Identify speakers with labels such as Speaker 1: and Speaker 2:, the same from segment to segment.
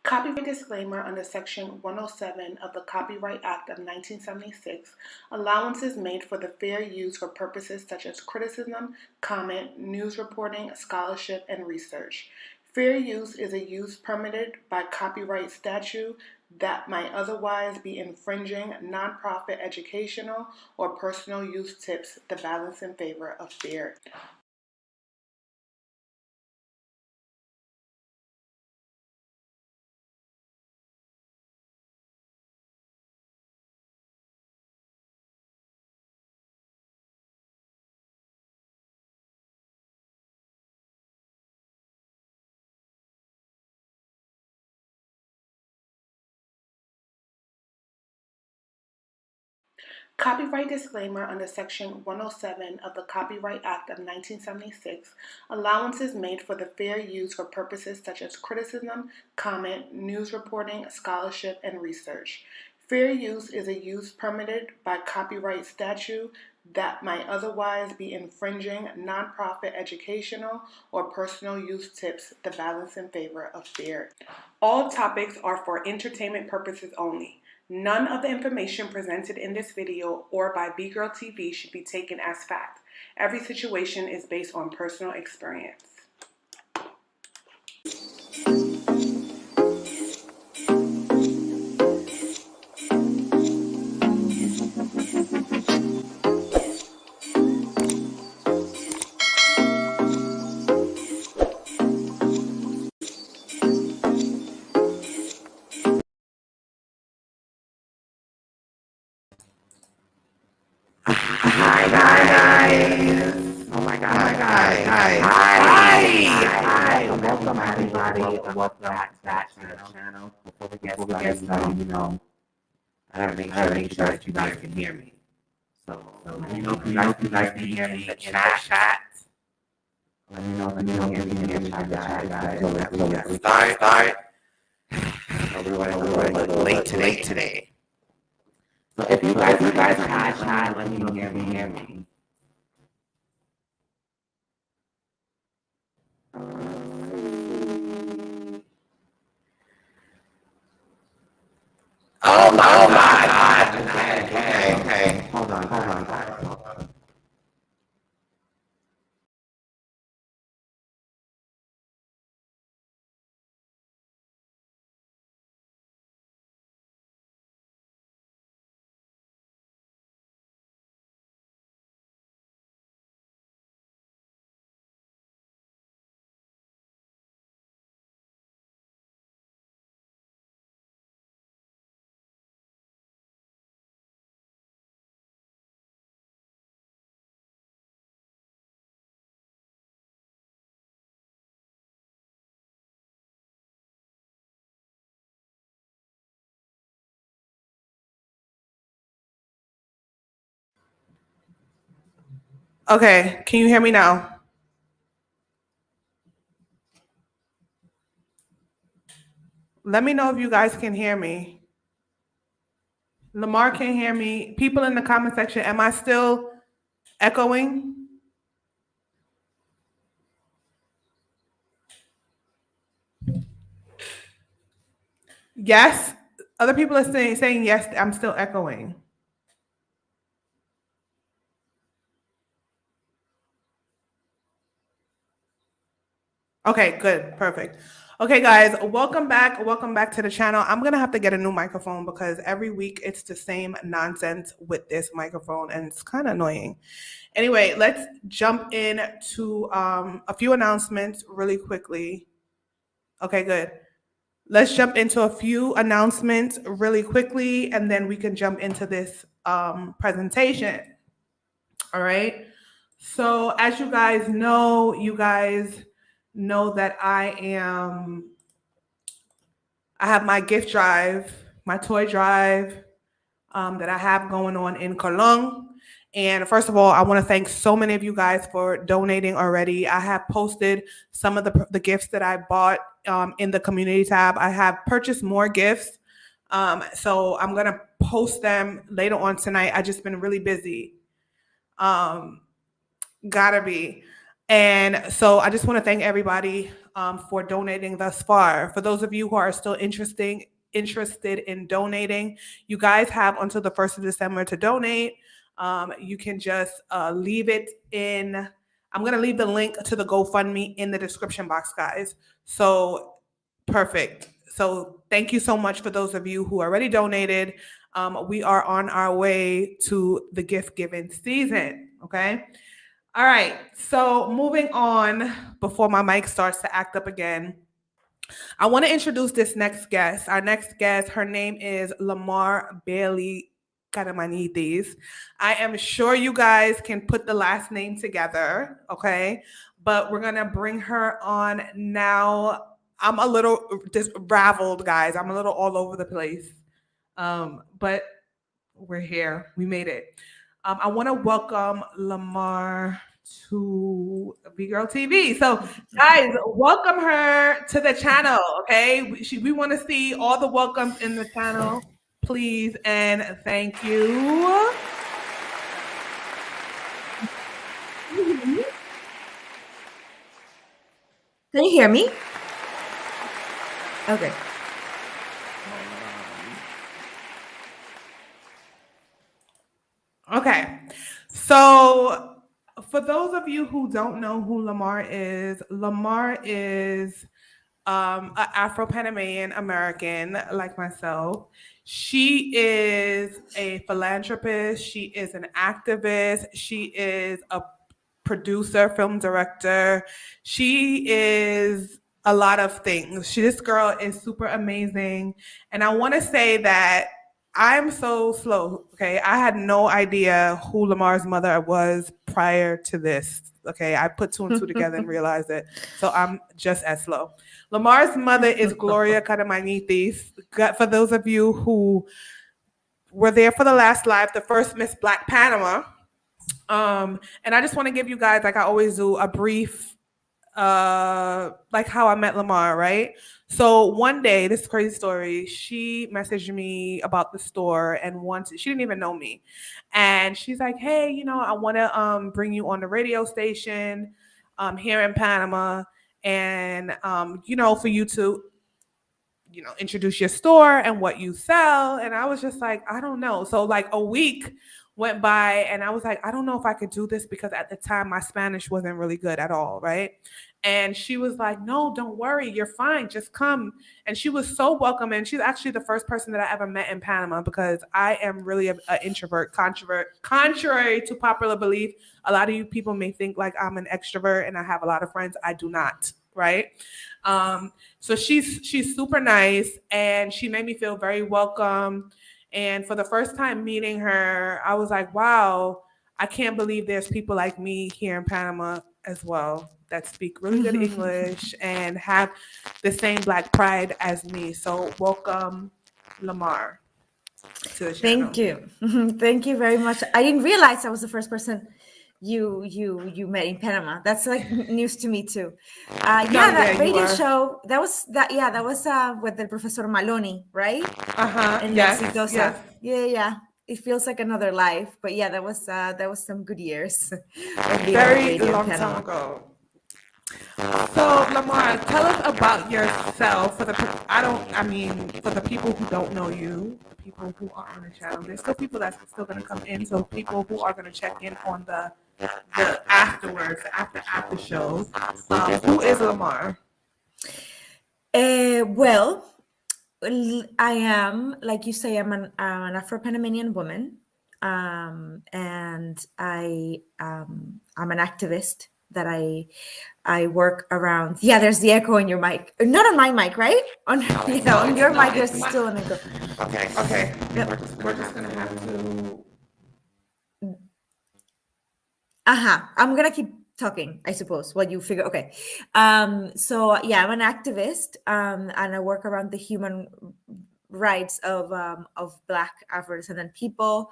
Speaker 1: Copyright disclaimer under Section 107 of the Copyright Act of 1976, allowance is made for the fair use for purposes such as criticism, comment, news reporting, scholarship, and research. Fair use is a use permitted by copyright statute that might otherwise be infringing nonprofit educational or personal use tips the balance in favor of fair. Copyright disclaimer under Section 107 of the Copyright Act of 1976, allowance is made for the fair use for purposes such as criticism, comment, news reporting, scholarship, and research. Fair use is a use permitted by copyright statute that might otherwise be infringing nonprofit educational or personal use tips the balance in favor of fair. All topics are for entertainment purposes only. None of the information presented in this video or by VGIRLTV should be taken as fact. Every situation is based on personal experience.
Speaker 2: Hi guys! Oh my god, hi! Welcome everybody, welcome back to that channel. Before we get started, I gotta make sure that you guys can hear me. So let me know if you guys can hear me in the chat. Let me know if you can hear me in the chat. So let's start. We're late today. So if you guys are chat, let me know if you can hear me. Oh my god! Okay. Hold on, guys.
Speaker 1: Okay, can you hear me now? Let me know if you guys can hear me. Lamar can't hear me. People in the comment section, am I still echoing? Yes. Other people are saying yes, I'm still echoing. Okay, good. Perfect. Okay, guys, welcome back. Welcome back to the channel. I'm going to have to get a new microphone because every week it's the same nonsense with this microphone and it's kind of annoying. Anyway, let's jump into a few announcements really quickly. Okay, good. Let's jump into a few announcements really quickly and then we can jump into this presentation. All right. So as you guys know that I have my gift drive, my toy drive that I have going on in Cologne. And first of all, I want to thank so many of you guys for donating already. I have posted some of the gifts that I bought in the community tab. I have purchased more gifts. So I'm going to post them later on tonight. I've just been really busy. Gotta be. And so I just want to thank everybody for donating thus far. For those of you who are still interested in donating, you guys have until the 1st of December to donate. You can just leave it in. I'm going to leave the link to the GoFundMe in the description box, guys. So perfect. So thank you so much for those of you who already donated. We are on our way to the gift giving season. Okay. All right. So moving on before my mic starts to act up again. I want to introduce this next guest. Our next guest, her name is Lamar Bailey Karamanitis. I am sure you guys can put the last name together, okay? But we're going to bring her on now. I'm a little raveled, guys. I'm a little all over the place. But we're here. We made it. I want to welcome Lamar to VGIRLTV. So, guys, welcome her to the channel, okay? We want to see all the welcomes in the channel, please, and thank you.
Speaker 3: Can you hear me? Okay.
Speaker 1: Okay, so for those of you who don't know who Lamar is an Afro Panamanian American like myself. She is a philanthropist. She is an activist. She is a producer, film director. She is a lot of things. This girl is super amazing. And I want to say that I'm so slow, okay? I had no idea who Lamar's mother was prior to this, okay? I put two and two together and realized it. So I'm just as slow. Lamar's mother is Gloria Karamanitis. For those of you who were there for the last live, the first Miss Black Panama. And I just want to give you guys, like I always do, a brief, like how I met Lamar, right? So one day, this crazy story, she messaged me about the store and she didn't even know me. And she's like, hey, I want to bring you on the radio station here in Panama. And, for you to, introduce your store and what you sell. And I was just like, I don't know. So like a week went by and I was like, I don't know if I could do this because at the time my Spanish wasn't really good at all, right? And she was like, no, don't worry, you're fine, just come. And she was so welcoming. She's actually the first person that I ever met in Panama because I am really an introvert, contrary to popular belief. A lot of you people may think like I'm an extrovert and I have a lot of friends. I do not, right? So she's super nice and she made me feel very welcome. And for the first time meeting her, I was like, wow, I can't believe there's people like me here in Panama as well that speak really good English and have the same Black pride as me. So welcome, Lamar, to the channel.
Speaker 3: Thank you. Thank you very much. I didn't realize I was the first person you met in Panama. That's like news to me too. That radio show, that was with the Professor Maloney, right? And
Speaker 1: yes.
Speaker 3: Yeah. It feels like another life, but yeah, that was some good years.
Speaker 1: Very long time ago. So Lamar, tell us about yourself for the people who don't know you, the people who are on the channel. There's still people that's still going to come in, so people who are going to check in on the afterwards, after shows. Who is Lamar?
Speaker 3: Well, I am, like you say, I'm an Afro Panamanian woman, and I'm an activist. That I work around. Yeah, there's the echo on your mic. Not on my mic, right? On your mic, there's still an echo.
Speaker 1: Okay. Yep. We're just gonna have to.
Speaker 3: I'm gonna keep talking, I suppose, while you figure. Okay. So yeah, I'm an activist, and I work around the human rights of Black Afro-descendant people.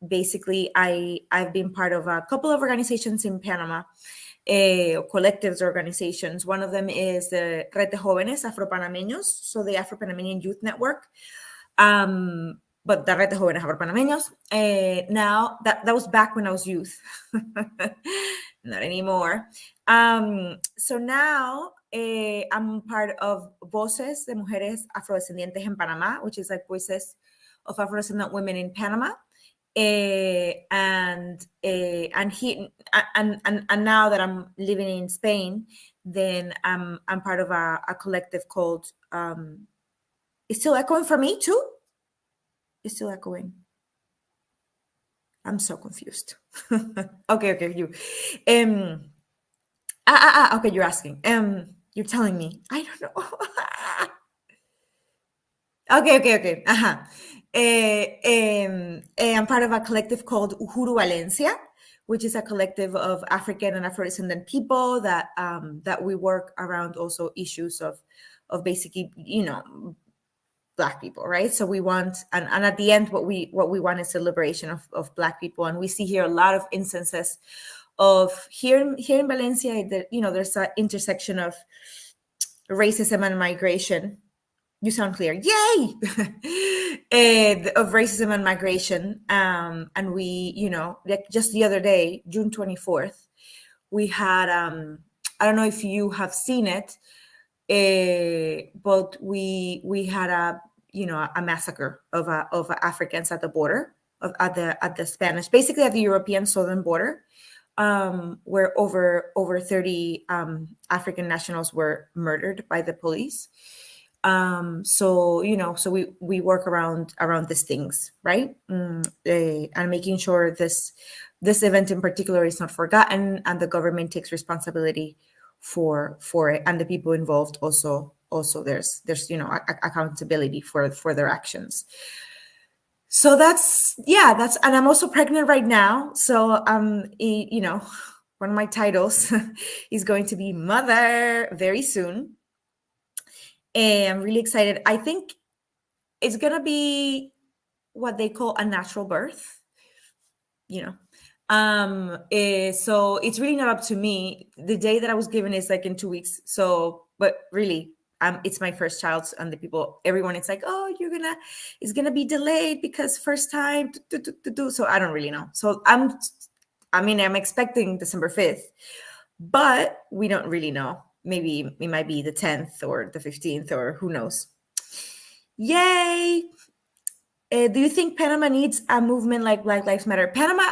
Speaker 3: Basically, I've been part of a couple of organizations in Panama, collectives organizations. One of them is the Red de Jóvenes Afro Panameños, so the Afro Panamanian Youth Network. But the Red de Jóvenes Afro Panameños. Now that was back when I was youth. not anymore. So now I'm part of Voces de Mujeres Afrodescendientes en Panamá, which is like Voices of Afrodescendant Women in Panama. And now that I'm living in Spain, then I'm part of a collective called it's still echoing for me too? It's still echoing. I'm so confused. Okay, you. Okay, you're asking. You're telling me. I don't know. Okay. I'm part of a collective called Uhuru Valencia, which is a collective of African and Afro-descendant people that we work around also issues of basically, Black people, right? So we want, and at the end, what we want is the liberation of Black people, and we see here a lot of instances of here in Valencia that there's an intersection of racism and migration. You sound clear. Yay! Of racism and migration. And we, like just the other day, June 24th, we had, I don't know if you have seen it, but we had a massacre of Africans at the border, at the Spanish, basically at the European southern border, where over 30 African nationals were murdered by the police. So we work around these things, right? And making sure this event in particular is not forgotten, and the government takes responsibility for it, and the people involved also there's accountability for their actions. So that's, and I'm also pregnant right now, so one of my titles is going to be mother very soon. And I'm really excited. I think it's going to be what they call a natural birth, so it's really not up to me. The day that I was given is like in 2 weeks. So, but really, it's my first child, and everyone, it's like, oh, it's going to be delayed because first time. So I don't really know. So I'm expecting December 5th, but we don't really know. Maybe it might be the 10th or the 15th, or who knows. Yay! Do you think Panama needs a movement like Black Lives Matter? Panama,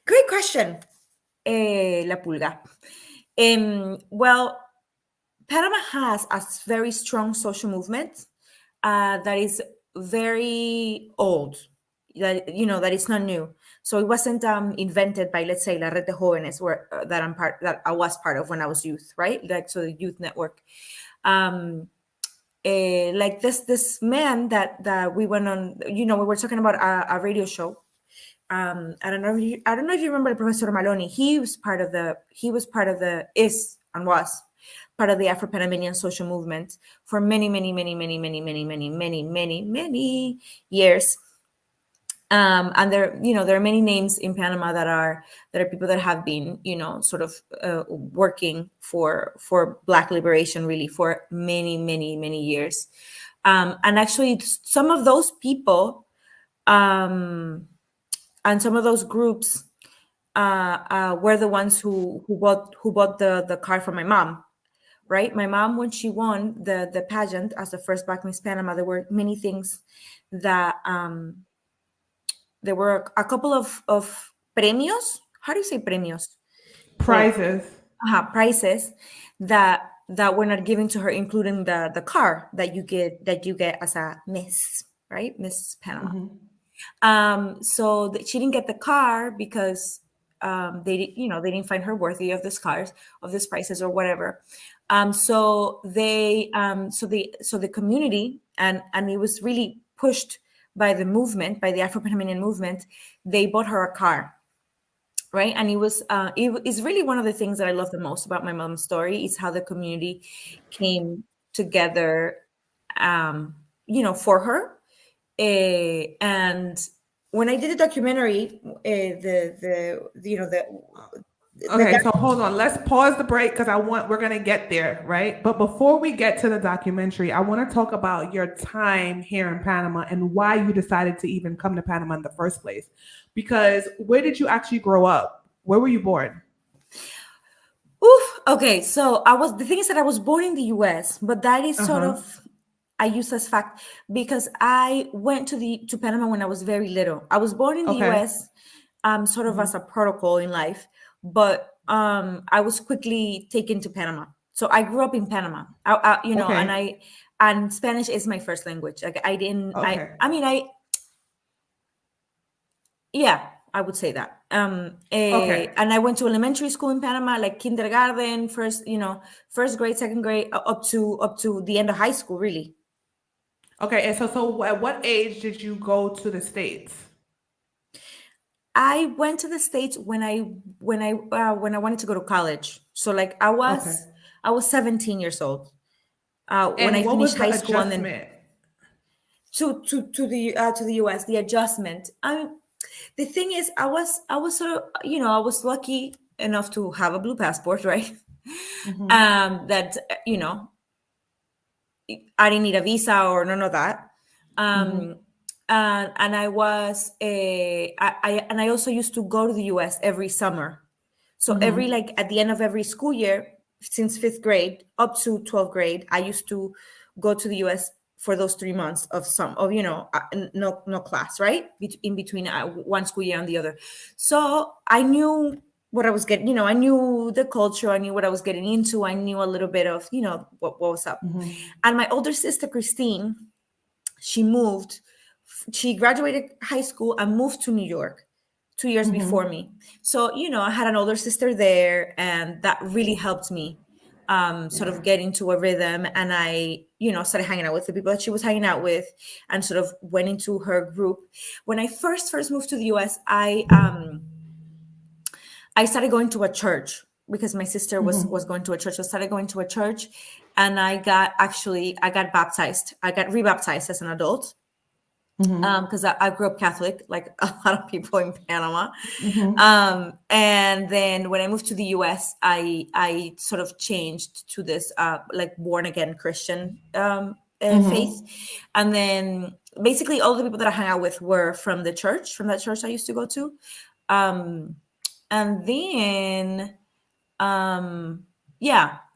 Speaker 3: great question, La Pulga. Well, Panama has a very strong social movement that is very old, that is not new. So it wasn't invented by, let's say, La Red de Jóvenes, that I was part of when I was youth, right? Like, so the youth network. Like this man that we went on, we were talking about a radio show. I don't know if you remember Professor Maloney. He was part of the Afro Panamanian social movement for many years. And there are many names in Panama that are people that have been, sort of working for Black liberation really for many years. And actually some of those people and some of those groups were the ones who bought the car for my mom. Right? My mom, when she won the pageant as the first Black Miss Panama, there were many things that there were a couple of premios. How do you say premios?
Speaker 4: Prizes.
Speaker 3: Prizes that were not given to her, including the car that you get as a Miss, right? Miss Panama. Mm-hmm. So she didn't get the car because they didn't find her worthy of these prizes or whatever. So the community, and it was really pushed by the movement, by the Afro Panamanian movement, they bought her a car, right? And it is really one of the things that I love the most about my mom's story is how the community came together, for her. And when I did the documentary,
Speaker 4: Okay, so hold on. Let's pause the break because we're going to get there, right? But before we get to the documentary, I want to talk about your time here in Panama and why you decided to even come to Panama in the first place. Because where did you actually grow up? Where were you born?
Speaker 3: Oof. Okay, so the thing is that I was born in the US, but that is sort of, I use as fact because I went to Panama when I was very little. I was born in the US, sort of as a protocol in life, but I was quickly taken to Panama. So I grew up in Panama, and Spanish is my first language. Like I would say that. And I went to elementary school in Panama, like kindergarten, first grade, second grade, up to the end of high school, really.
Speaker 4: Okay, and so at what age did you go to the States?
Speaker 3: I went to the States when I wanted to go to college. So like I was 17 years old when I finished high school, and then to the US, the adjustment. The thing is, I was sort of, I was lucky enough to have a blue passport, right? That I didn't need a visa or none of that. And I was I also used to go to the US every summer. So every, like, at the end of every school year, since 5th grade up to 12th grade, I used to go to the US for those 3 months of no class, right? In between one school year and the other. So I knew what I was getting, I knew the culture, I knew what I was getting into, I knew a little bit of, what was up. And my older sister, Christine, she graduated high school and moved to New York 2 years before me. So, I had an older sister there, and that really helped me sort of get into a rhythm. And I, started hanging out with the people that she was hanging out with, and sort of went into her group. When I first moved to the US, I started going to a church because my sister was going to a church. I started going to a church, and I got baptized. I got rebaptized as an adult. Because I grew up Catholic, like a lot of people in Panama. And then when I moved to the US, I sort of changed to this like born again Christian faith. And then basically all the people that I hang out with were from that church I used to go to. And then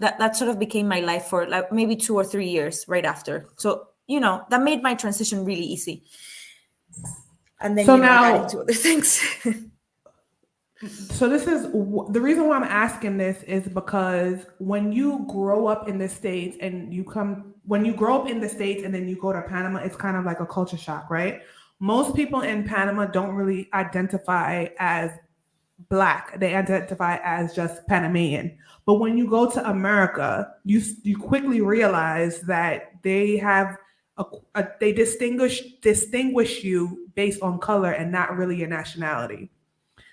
Speaker 3: that sort of became my life for like maybe 2 or 3 years right after. So that made my transition really easy. And then I got into other things.
Speaker 4: So this is the reason why I'm asking this is because when you grow up in the States and when you grow up in the States and then you go to Panama, it's kind of like a culture shock, right? Most people in Panama don't really identify as Black. They identify as just Panamanian. But when you go to America, you quickly realize that they have they distinguish you based on color and not really your nationality.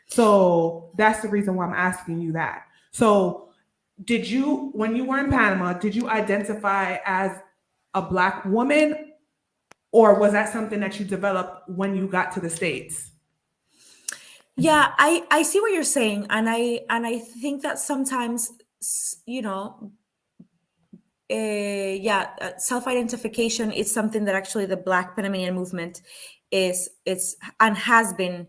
Speaker 4: So that's the reason why I'm asking you that. So when you were in Panama, did you identify as a Black woman, or was that something that you developed when you got to the States?
Speaker 3: Yeah, I see what you're saying. And I think that sometimes, self-identification is something that actually the Black Panamanian movement is and has been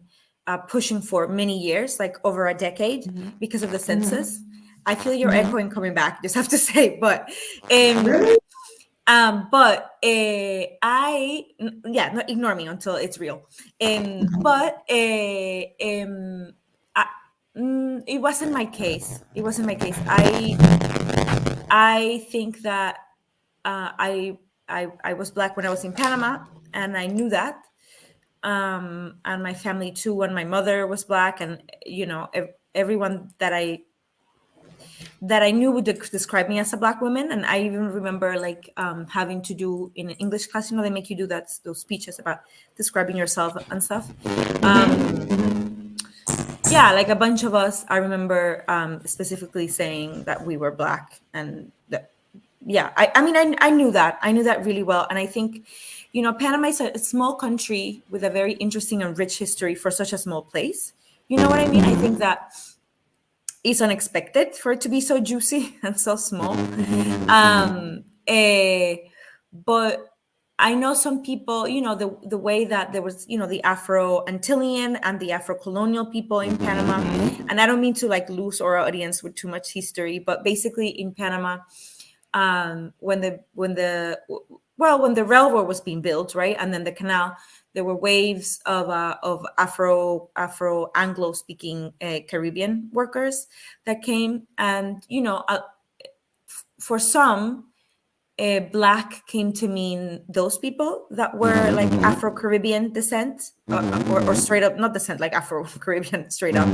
Speaker 3: pushing for many years, like over a decade, because of the census. I feel you're echoing coming back, just have to say, but
Speaker 4: really?
Speaker 3: Not ignore me until it's real. But it wasn't my case. I think that I was Black when I was in Panama, and I knew that. And my family too, and my mother was Black, and everyone that I knew would describe me as a Black woman. And I even remember like having to do in an English class, they make you do those speeches about describing yourself and stuff. Like a bunch of us, I remember specifically saying that we were Black, and that, I knew that really well. And I think, Panama is a small country with a very interesting and rich history for such a small place. You know what I mean? I think that it's unexpected for it to be so juicy and so small. But I know some people, the way that there was, the Afro-Antillean and the Afro-colonial people in Panama. And I don't mean to like lose our audience with too much history, but basically in Panama, when the railroad was being built, right, and then the canal, there were waves of Afro Anglo-speaking Caribbean workers that came, and for some, Black came to mean those people that were like Afro-Caribbean descent, or straight up, not descent, like Afro-Caribbean straight up.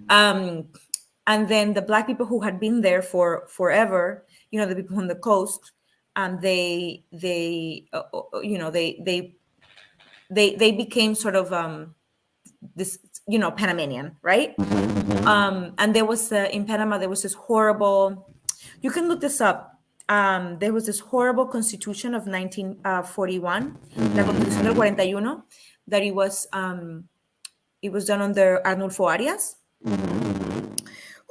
Speaker 3: And then the Black people who had been there for forever, the people on the coast, they became sort of this, Panamanian, right? And there was in Panama, there was this horrible, you can look this up. There was this horrible constitution of 1941, la Constitución del 41, that it was done under Arnulfo Arias,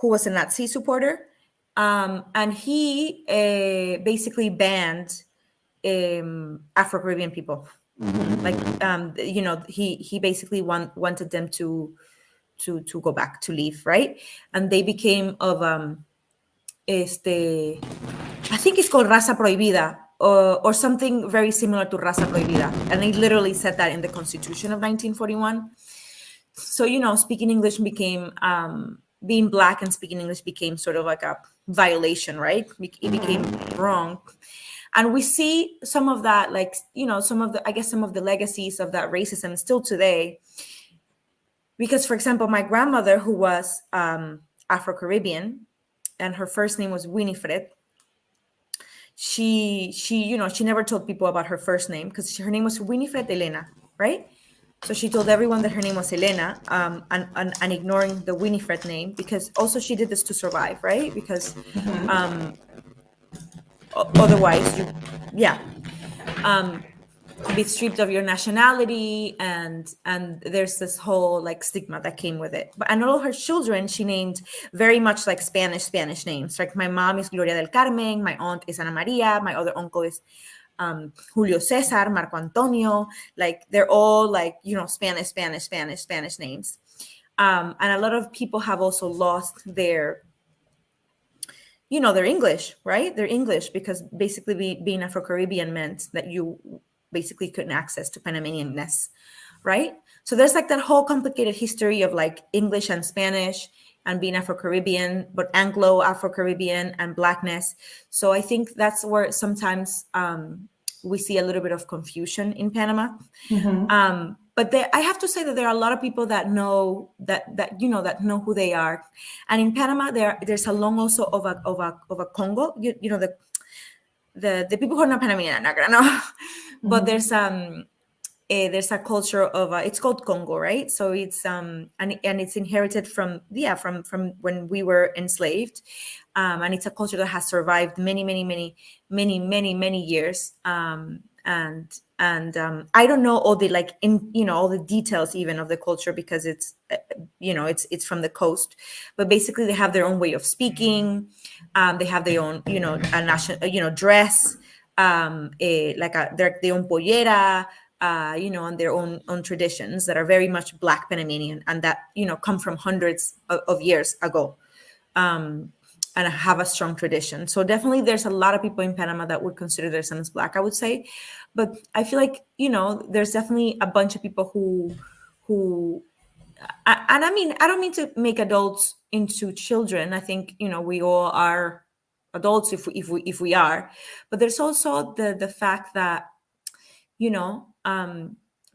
Speaker 3: who was a Nazi supporter, and he basically banned Afro-Caribbean people. Like, he basically wanted them to go back, to leave, right? And they became of I think it's called raza prohibida, or something very similar to raza prohibida. And it literally said that in the Constitution of 1941. So, speaking English became, being Black and speaking English became sort of like a violation, right? It became wrong. And we see some of that, like, some of the legacies of that racism still today. Because, for example, my grandmother, who was Afro-Caribbean, and her first name was Winifred, she never told people about her first name, because her name was Winifred Elena, right? So she told everyone that her name was Elena, and ignoring the Winifred name, because also she did this to survive, right? Because otherwise, be stripped of your nationality, and there's this whole like stigma that came with it. And all of her children she named very much like Spanish names. Like my mom is Gloria del Carmen, my aunt is Ana Maria, my other uncle is Julio Cesar, Marco Antonio. Like they're all like Spanish names. And a lot of people have also lost their their English, right? Their English, because basically being Afro-Caribbean meant that you basically couldn't access to Panamanianness, right? So there's like that whole complicated history of like English and Spanish and being Afro-Caribbean, but Anglo-Afro-Caribbean and Blackness. So I think that's where sometimes we see a little bit of confusion in Panama. But I have to say that there are a lot of people that know that know who they are. And in Panama, there's a long also of a Congo. The people who are not Panamanian are not gonna know. But there's a culture of it's called Congo, right? So it's and it's inherited from when we were enslaved, and it's a culture that has survived many years. And I don't know all the all the details even of the culture, because it's it's from the coast, but basically they have their own way of speaking. They have their own a national dress, their own pollera, and their own traditions that are very much Black Panamanian, and that come from hundreds of years ago, and have a strong tradition. So definitely there's a lot of people in Panama that would consider themselves Black, I would say. But I feel like there's definitely a bunch of people who and I mean, I don't mean to make adults into children. I think we all are adults if we are, but there's also the fact that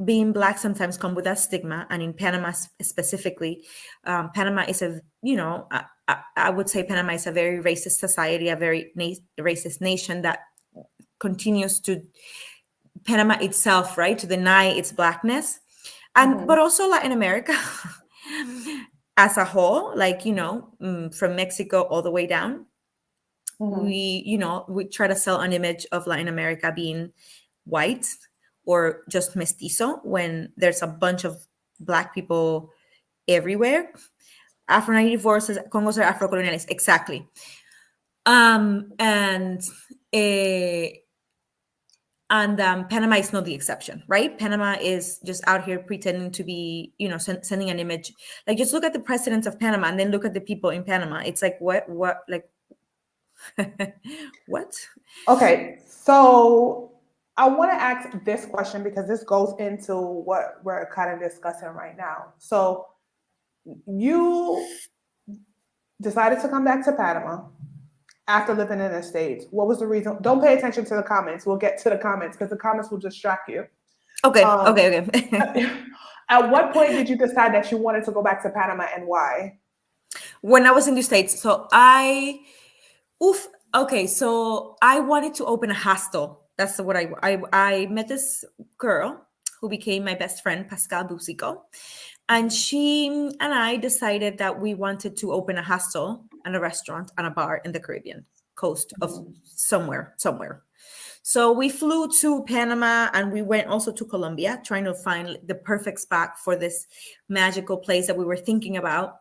Speaker 3: being Black sometimes come with that stigma. And in Panama specifically, Panama is I would say Panama is a very racist society, a very racist nation that continues to, Panama itself, right, to deny its Blackness. And but also Latin America as a whole, from Mexico all the way down. We try to sell an image of Latin America being white or just mestizo, when there's a bunch of Black people everywhere. Afro 94 says Congos are Afro-coloniales. Exactly. And Panama is not the exception, right? Panama is just out here pretending to be, sending an image. Like, just look at the presidents of Panama and then look at the people in Panama. It's like, what, like, what?
Speaker 4: Okay, so I want to ask this question because this goes into what we're kind of discussing right now. So you decided to come back to Panama after living in the States. What was the reason? Don't pay attention to the comments. We'll get to the comments because the comments will distract you.
Speaker 3: Okay, okay.
Speaker 4: At what point did you decide that you wanted to go back to Panama, and why?
Speaker 3: When I was in the States. So I wanted to open a hostel. That's what I met this girl who became my best friend, Pascal Busico. And she and I decided that we wanted to open a hostel and a restaurant and a bar in the Caribbean coast of somewhere. So we flew to Panama and we went also to Colombia, trying to find the perfect spot for this magical place that we were thinking about.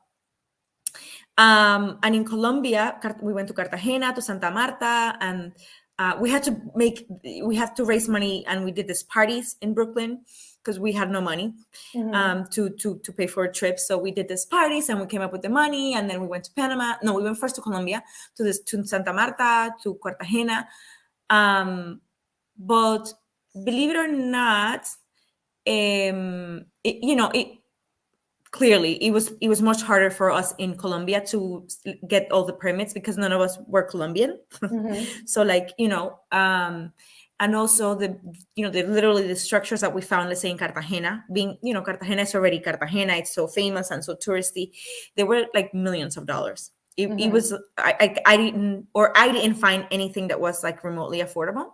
Speaker 3: And in Colombia, we went to Cartagena, to Santa Marta, and we had to raise money, and we did these parties in Brooklyn because we had no money to pay for a trip. So we did these parties and we came up with the money, and then we went to Panama. No, we went first to Colombia, to Santa Marta, to Cartagena. But believe it or not, clearly it was much harder for us in Colombia to get all the permits because none of us were Colombian. So and also literally the structures that we found, let's say in Cartagena, being, Cartagena is already Cartagena, it's so famous and so touristy, they were like millions of dollars. It was, I didn't find anything that was like remotely affordable.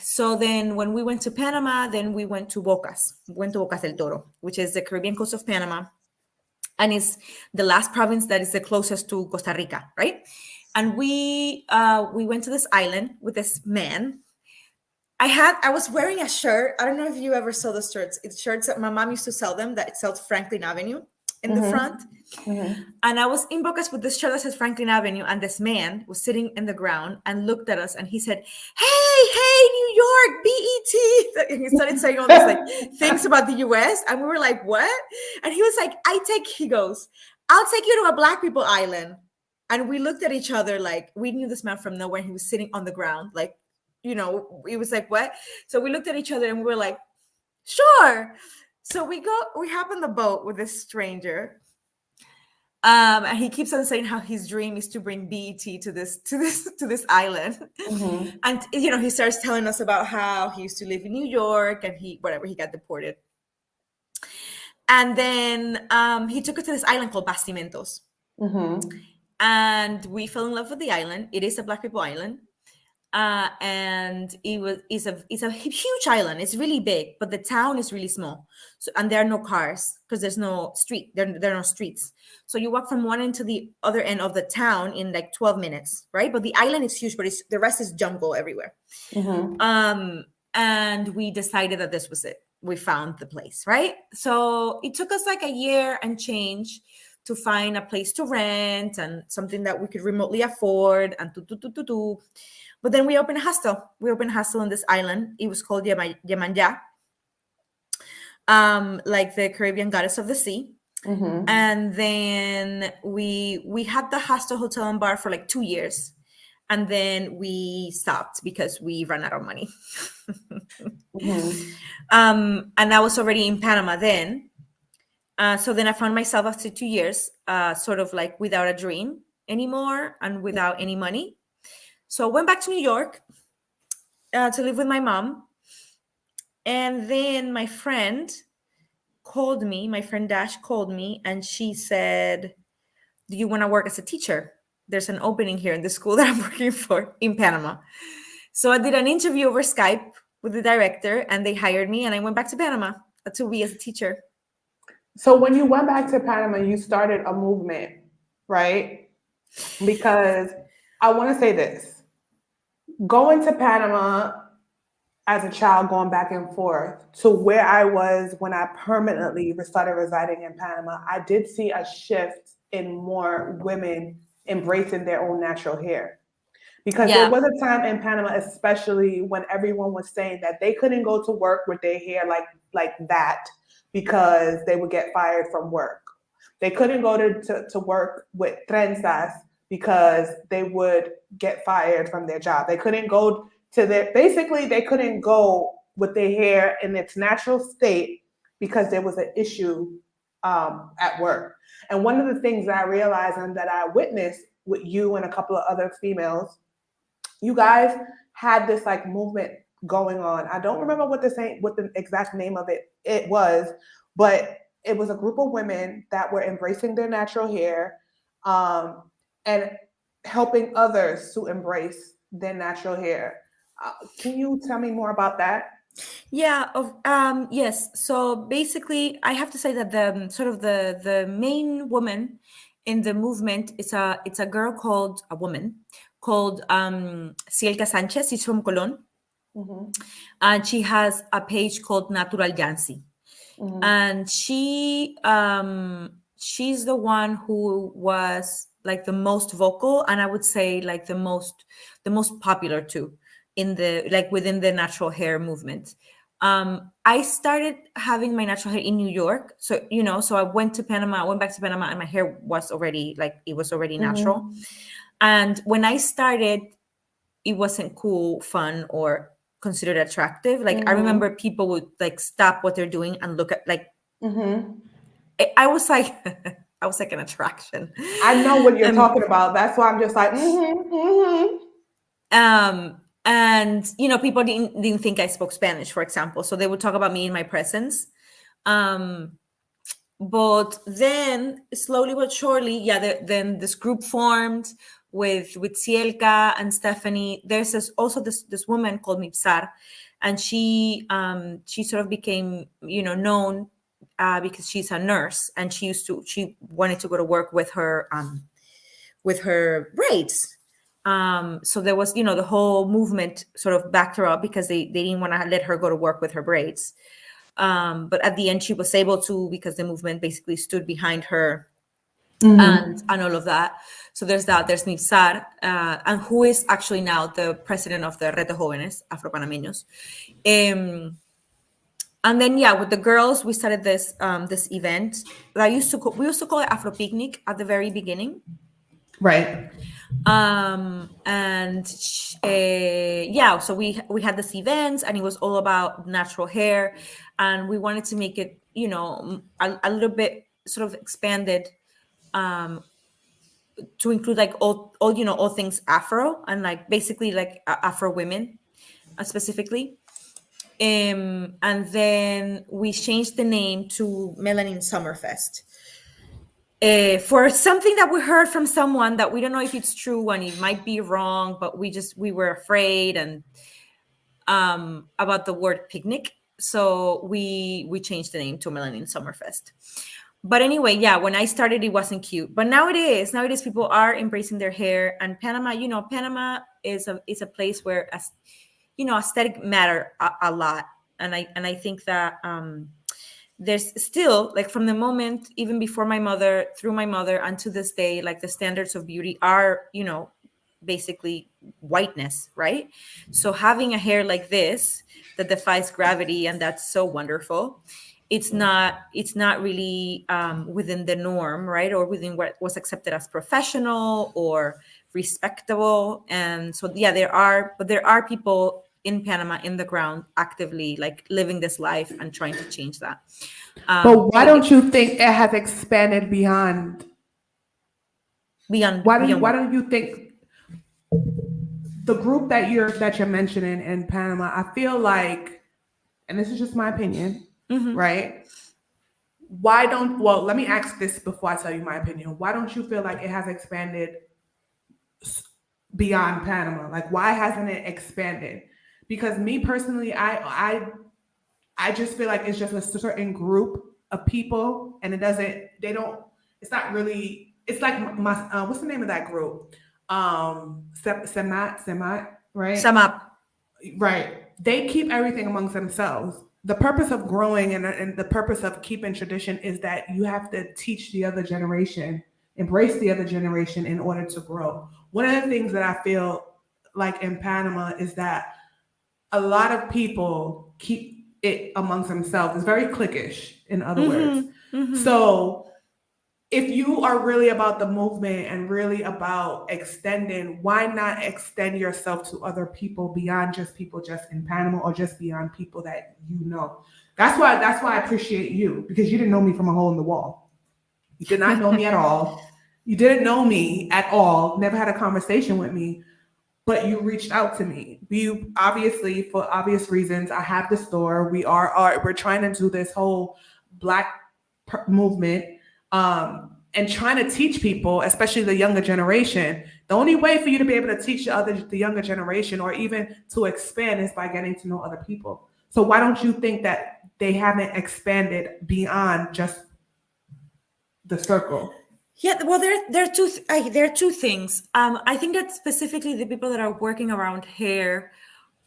Speaker 3: So then when we went to Panama, then we went to Bocas del Toro, which is the Caribbean coast of Panama. And it's the last province that is the closest to Costa Rica, right? And we went to this island with this man. I was wearing a shirt. I don't know if you ever saw the shirts. It's shirts that my mom used to sell them, that it sells Franklin Avenue in the front. And I was in Bocas with this shirt that says Franklin Avenue, and this man was sitting in the ground and looked at us and he said, hey, New York, BET. And he started saying all these like things about the US, and we were like, what? And he was like, he goes, I'll take you to a Black people island. And we looked at each other like we knew this man from nowhere. He was sitting on the ground, like, it was like, what? So we looked at each other and we were like, sure. So we hop on the boat with this stranger. And he keeps on saying how his dream is to bring BET to this island. And he starts telling us about how he used to live in New York and he got deported. And then he took us to this island called Bastimentos. And we fell in love with the island. It is a Black people island. And it's a huge island. It's really big, but the town is really small. So, and there are no cars because there's no street. There are no streets. So you walk from one end to the other end of the town in like 12 minutes, right? But the island is huge, but the rest is jungle everywhere. And we decided that this was it. We found the place, right? So it took us like a year and change to find a place to rent and something that we could remotely afford and But then we opened a hostel. We opened a hostel on this island. It was called Yemanja, like the Caribbean goddess of the sea. And then we had the hostel, hotel, and bar for like 2 years. And then we stopped because we ran out of money. And I was already in Panama then. So then I found myself after 2 years, sort of like without a dream anymore and without any money. So I went back to New York to live with my mom. And then my friend Dash called me, and she said, do you want to work as a teacher? There's an opening here in the school that I'm working for in Panama. So I did an interview over Skype with the director, and they hired me, and I went back to Panama to be as a teacher.
Speaker 4: So when you went back to Panama, you started a movement, right? Because I want to say this. Going to Panama as a child, going back and forth to where I was when I permanently started residing in Panama, I did see a shift in more women embracing their own natural hair. Because there was a time in Panama, especially when everyone was saying that they couldn't go to work with their hair like that because they would get fired from work. They couldn't go to work with trenzas because they would get fired from their job. They couldn't go they couldn't go with their hair in its natural state because there was an issue at work. And one of the things that I realized and that I witnessed with you and a couple of other females, you guys had this like movement going on. I don't remember what the exact name of it was, but it was a group of women that were embracing their natural hair and helping others to embrace their natural hair. Can you tell me more about that?
Speaker 3: Yeah. Yes. So basically, I have to say that the main woman in the movement is a woman called Cielka Sanchez. She's from Colón, and she has a page called Natural Yancy, and she's the one who was like the most vocal, and I would say like the most popular too within the natural hair movement. I started having my natural hair in New York. So, so I went back to Panama, and my hair was already natural. And when I started, it wasn't cool, fun, or considered attractive. Like I remember people would like stop what they're doing and look at I was like, an attraction.
Speaker 4: I know what you're talking about. That's why I'm just like,
Speaker 3: And people didn't think I spoke Spanish, for example, so they would talk about me in my presence. But then slowly but surely, then this group formed with Cielka and Stephanie. There's this woman called Mipsar, and she sort of became known because she's a nurse, and she wanted to go to work with her braids. So there was, the whole movement sort of backed her up because they didn't want to let her go to work with her braids. But at the end, she was able to because the movement basically stood behind her and all of that. So there's Nipsar, and who is actually now the president of the Reto Jóvenes, Afro Panamanians. And then, with the girls, we started this event that we used to call it Afro Picnic at the very beginning.
Speaker 4: Right.
Speaker 3: So we had this event, and it was all about natural hair, and we wanted to make it a little bit sort of expanded to include like all things Afro, and like basically like Afro women specifically. And then we changed the name to Melanin Summerfest. For something that we heard from someone that we don't know if it's true and it might be wrong, but we were afraid and about the word picnic, so we changed the name to Melanin Summerfest. But anyway, when I started, it wasn't cute, but now it is. People are embracing their hair, and Panama is a place where aesthetic matter a lot, and I think that there's still, like, from the moment, even before my mother, through my mother, and to this day, like, the standards of beauty are, basically whiteness, right? So having a hair like this that defies gravity, and that's so wonderful, it's not really within the norm, right? Or within what was accepted as professional or respectable. And so, there are people in Panama, in the ground, actively like living this life and trying to change that.
Speaker 4: But why don't you think it has expanded beyond? Why don't you think the group that you're mentioning in Panama? I feel like, and this is just my opinion, right? Let me ask this before I tell you my opinion. Why don't you feel like it has expanded beyond Panama? Like, why hasn't it expanded? Because me personally, I just feel like it's just a certain group of people, and it's not really, it's like what's the name of that group? Semat, right?
Speaker 3: Samap.
Speaker 4: Right. They keep everything amongst themselves. The purpose of growing and the purpose of keeping tradition is that you have to teach the other generation, embrace the other generation in order to grow. One of the things that I feel like in Panama is that a lot of people keep it amongst themselves. It's very cliquish, in other words. So if you are really about the movement and really about extending, why not extend yourself to other people beyond just people just in Panama or just beyond people that you know? That's why I appreciate you, because you didn't know me from a hole in the wall. You did not know me at all. You didn't know me at all, never had a conversation with me, but you reached out to me. You obviously, for obvious reasons, I have the store. We're trying to do this whole Black movement and trying to teach people, especially the younger generation. The only way for you to be able to teach the younger generation or even to expand is by getting to know other people. So why don't you think that they haven't expanded beyond just the circle?
Speaker 3: Yeah, well, there are two things. I think that specifically the people that are working around hair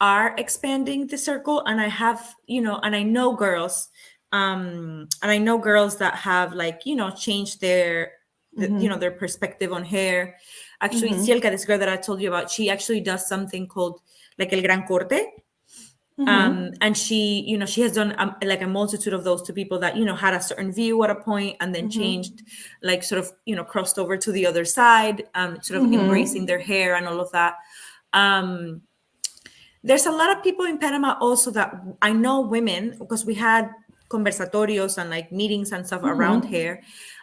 Speaker 3: are expanding the circle, and I have, and I know girls, and I know girls that have changed their, their perspective on hair. Actually, Cielka, this girl that I told you about, she actually does something called like El Gran Corte. And she, she has done like a multitude of those to people that, had a certain view at a point and then changed, like sort of, crossed over to the other side, sort of embracing their hair and all of that. There's a lot of people in Panama also that I know women, because we had conversatorios and like meetings and stuff around hair.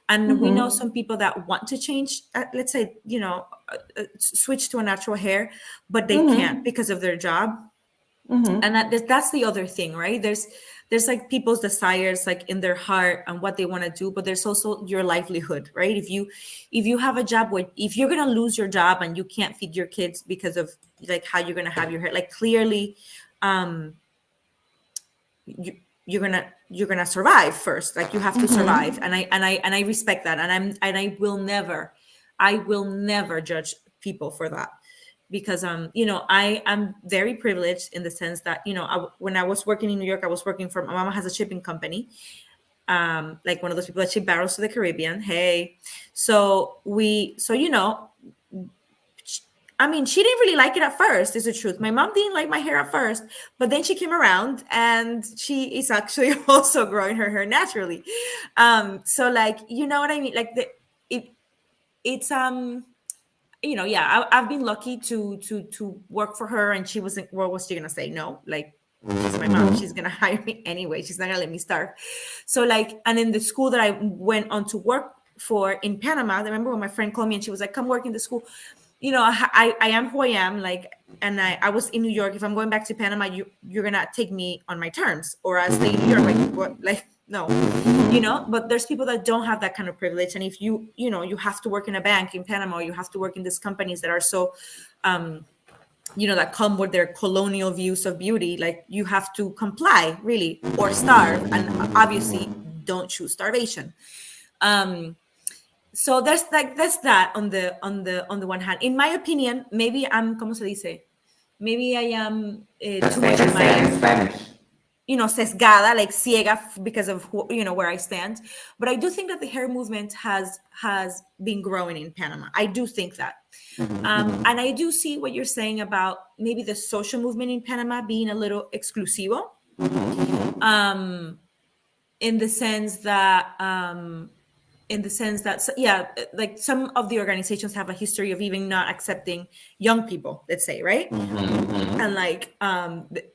Speaker 3: And we know some people that want to change, let's say, switch to a natural hair, but they can't because of their job. And that's the other thing, right? There's like people's desires like in their heart and what they want to do, but there's also your livelihood, right? If you have a job where if you're gonna lose your job and you can't feed your kids because of like how you're gonna have your hair, like clearly, you're gonna survive first. Like you have to survive, and I respect that, and I will never judge people for that. Because I am very privileged in the sense that when I was working in New York, I was working for my mama has a shipping company, like one of those people that ship barrels to the Caribbean. I mean, she didn't really like it at first, is the truth. My mom didn't like my hair at first, but then she came around and she is actually also growing her hair naturally. So like, you know what I mean? Like I've been lucky to work for her, and she wasn't. What was she gonna say? No, like she's my mom. She's gonna hire me anyway. She's not gonna let me starve. So like, and in the school that I went on to work for in Panama, I remember when my friend called me and she was like, "Come work in the school." I am who I am. Like, and I was in New York. If I'm going back to Panama, you're gonna take me on my terms, or I'll stay in New York. Like what? Like. No, but there's people that don't have that kind of privilege. And if you have to work in a bank in Panama, or you have to work in these companies that are so, that come with their colonial views of beauty, like you have to comply really or starve, and obviously don't choose starvation. So there's that on the one hand. In my opinion, maybe I'm, ¿cómo se dice? Maybe I am too much in my Spanish. Sesgada, like ciega, because of where I stand. But I do think that the hair movement has been growing in Panama. I do think that. And I do see what you're saying about maybe the social movement in Panama being a little exclusivo. In the sense that like some of the organizations have a history of even not accepting young people, let's say, right? And like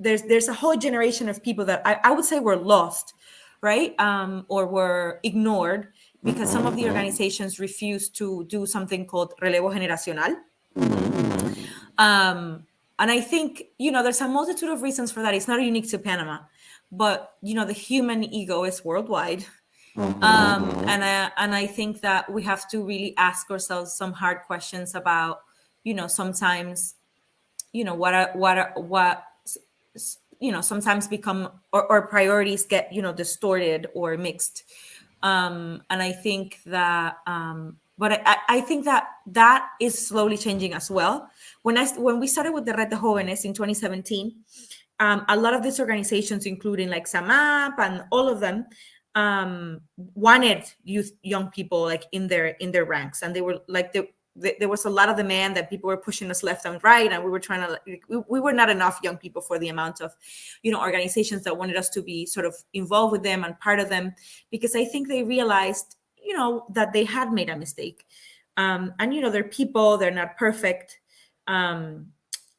Speaker 3: there's a whole generation of people that I would say were lost, right? Or were ignored because some of the organizations refused to do something called relevo generacional. And I think there's a multitude of reasons for that. It's not unique to Panama, but the human ego is worldwide. And I think that we have to really ask ourselves some hard questions about, sometimes, sometimes become or priorities get, distorted or mixed. And I think that, but I think that is slowly changing as well. When we started with the Red de Jóvenes in 2017, a lot of these organizations, including like SAMAP and all of them, wanted young people like in their ranks, and they were like there was a lot of demand that people were pushing us left and right, and we were trying to, we were not enough young people for the amount of, organizations that wanted us to be sort of involved with them and part of them, because I think they realized, that they had made a mistake. And they're people, they're not perfect. And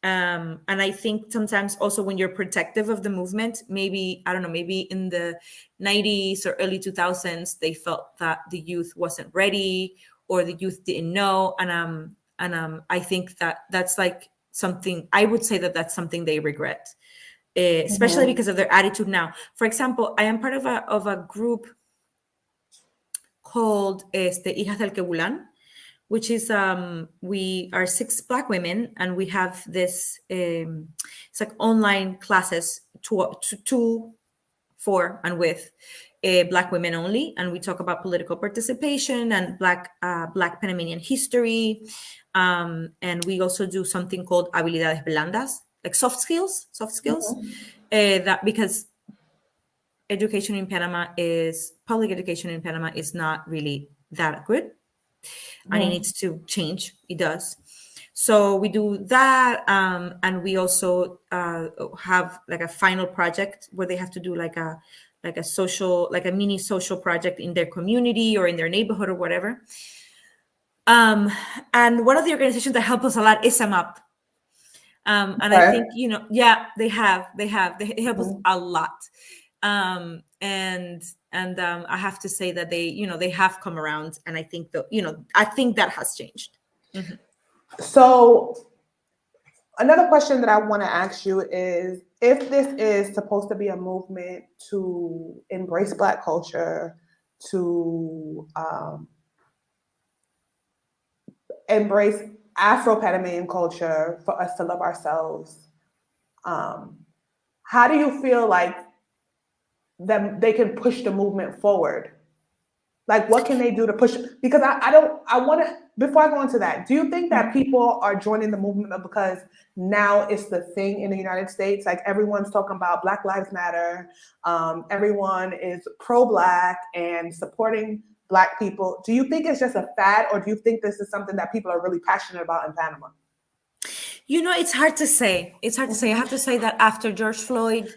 Speaker 3: I think sometimes also when you're protective of the movement, maybe, I don't know, maybe in the 90s or early 2000s, they felt that the youth wasn't ready or the youth didn't know. And I think that that's like something, I would say that that's something they regret, especially because of their attitude now. For example, I am part of a group called Hijas del Quebulán, which is we are 6 Black women, and we have this it's like online classes to for and with Black women only, and we talk about political participation and Black Panamanian history, and we also do something called habilidades blandas, like soft skills, that because education in Panama public education in Panama is not really that good. And it needs to change. It does. So we do that, and we also have like a final project where they have to do like a mini social project in their community or in their neighborhood or whatever. And one of the organizations that help us a lot is SAMUP. And I think they help us a lot. And I have to say that they have come around, and I think that has changed. Mm-hmm.
Speaker 4: So another question that I want to ask you is, if this is supposed to be a movement to embrace Black culture, to embrace Afro Panamanian culture, for us to love ourselves, how do you feel like that they can push the movement forward? Like, what can they do to push? Because I want to, before I go into that, do you think that people are joining the movement because now it's the thing in the United States? Like, everyone's talking about Black Lives Matter. Everyone is pro-Black and supporting Black people. Do you think it's just a fad, or do you think this is something that people are really passionate about in Panama?
Speaker 3: It's hard to say. I have to say that after George Floyd,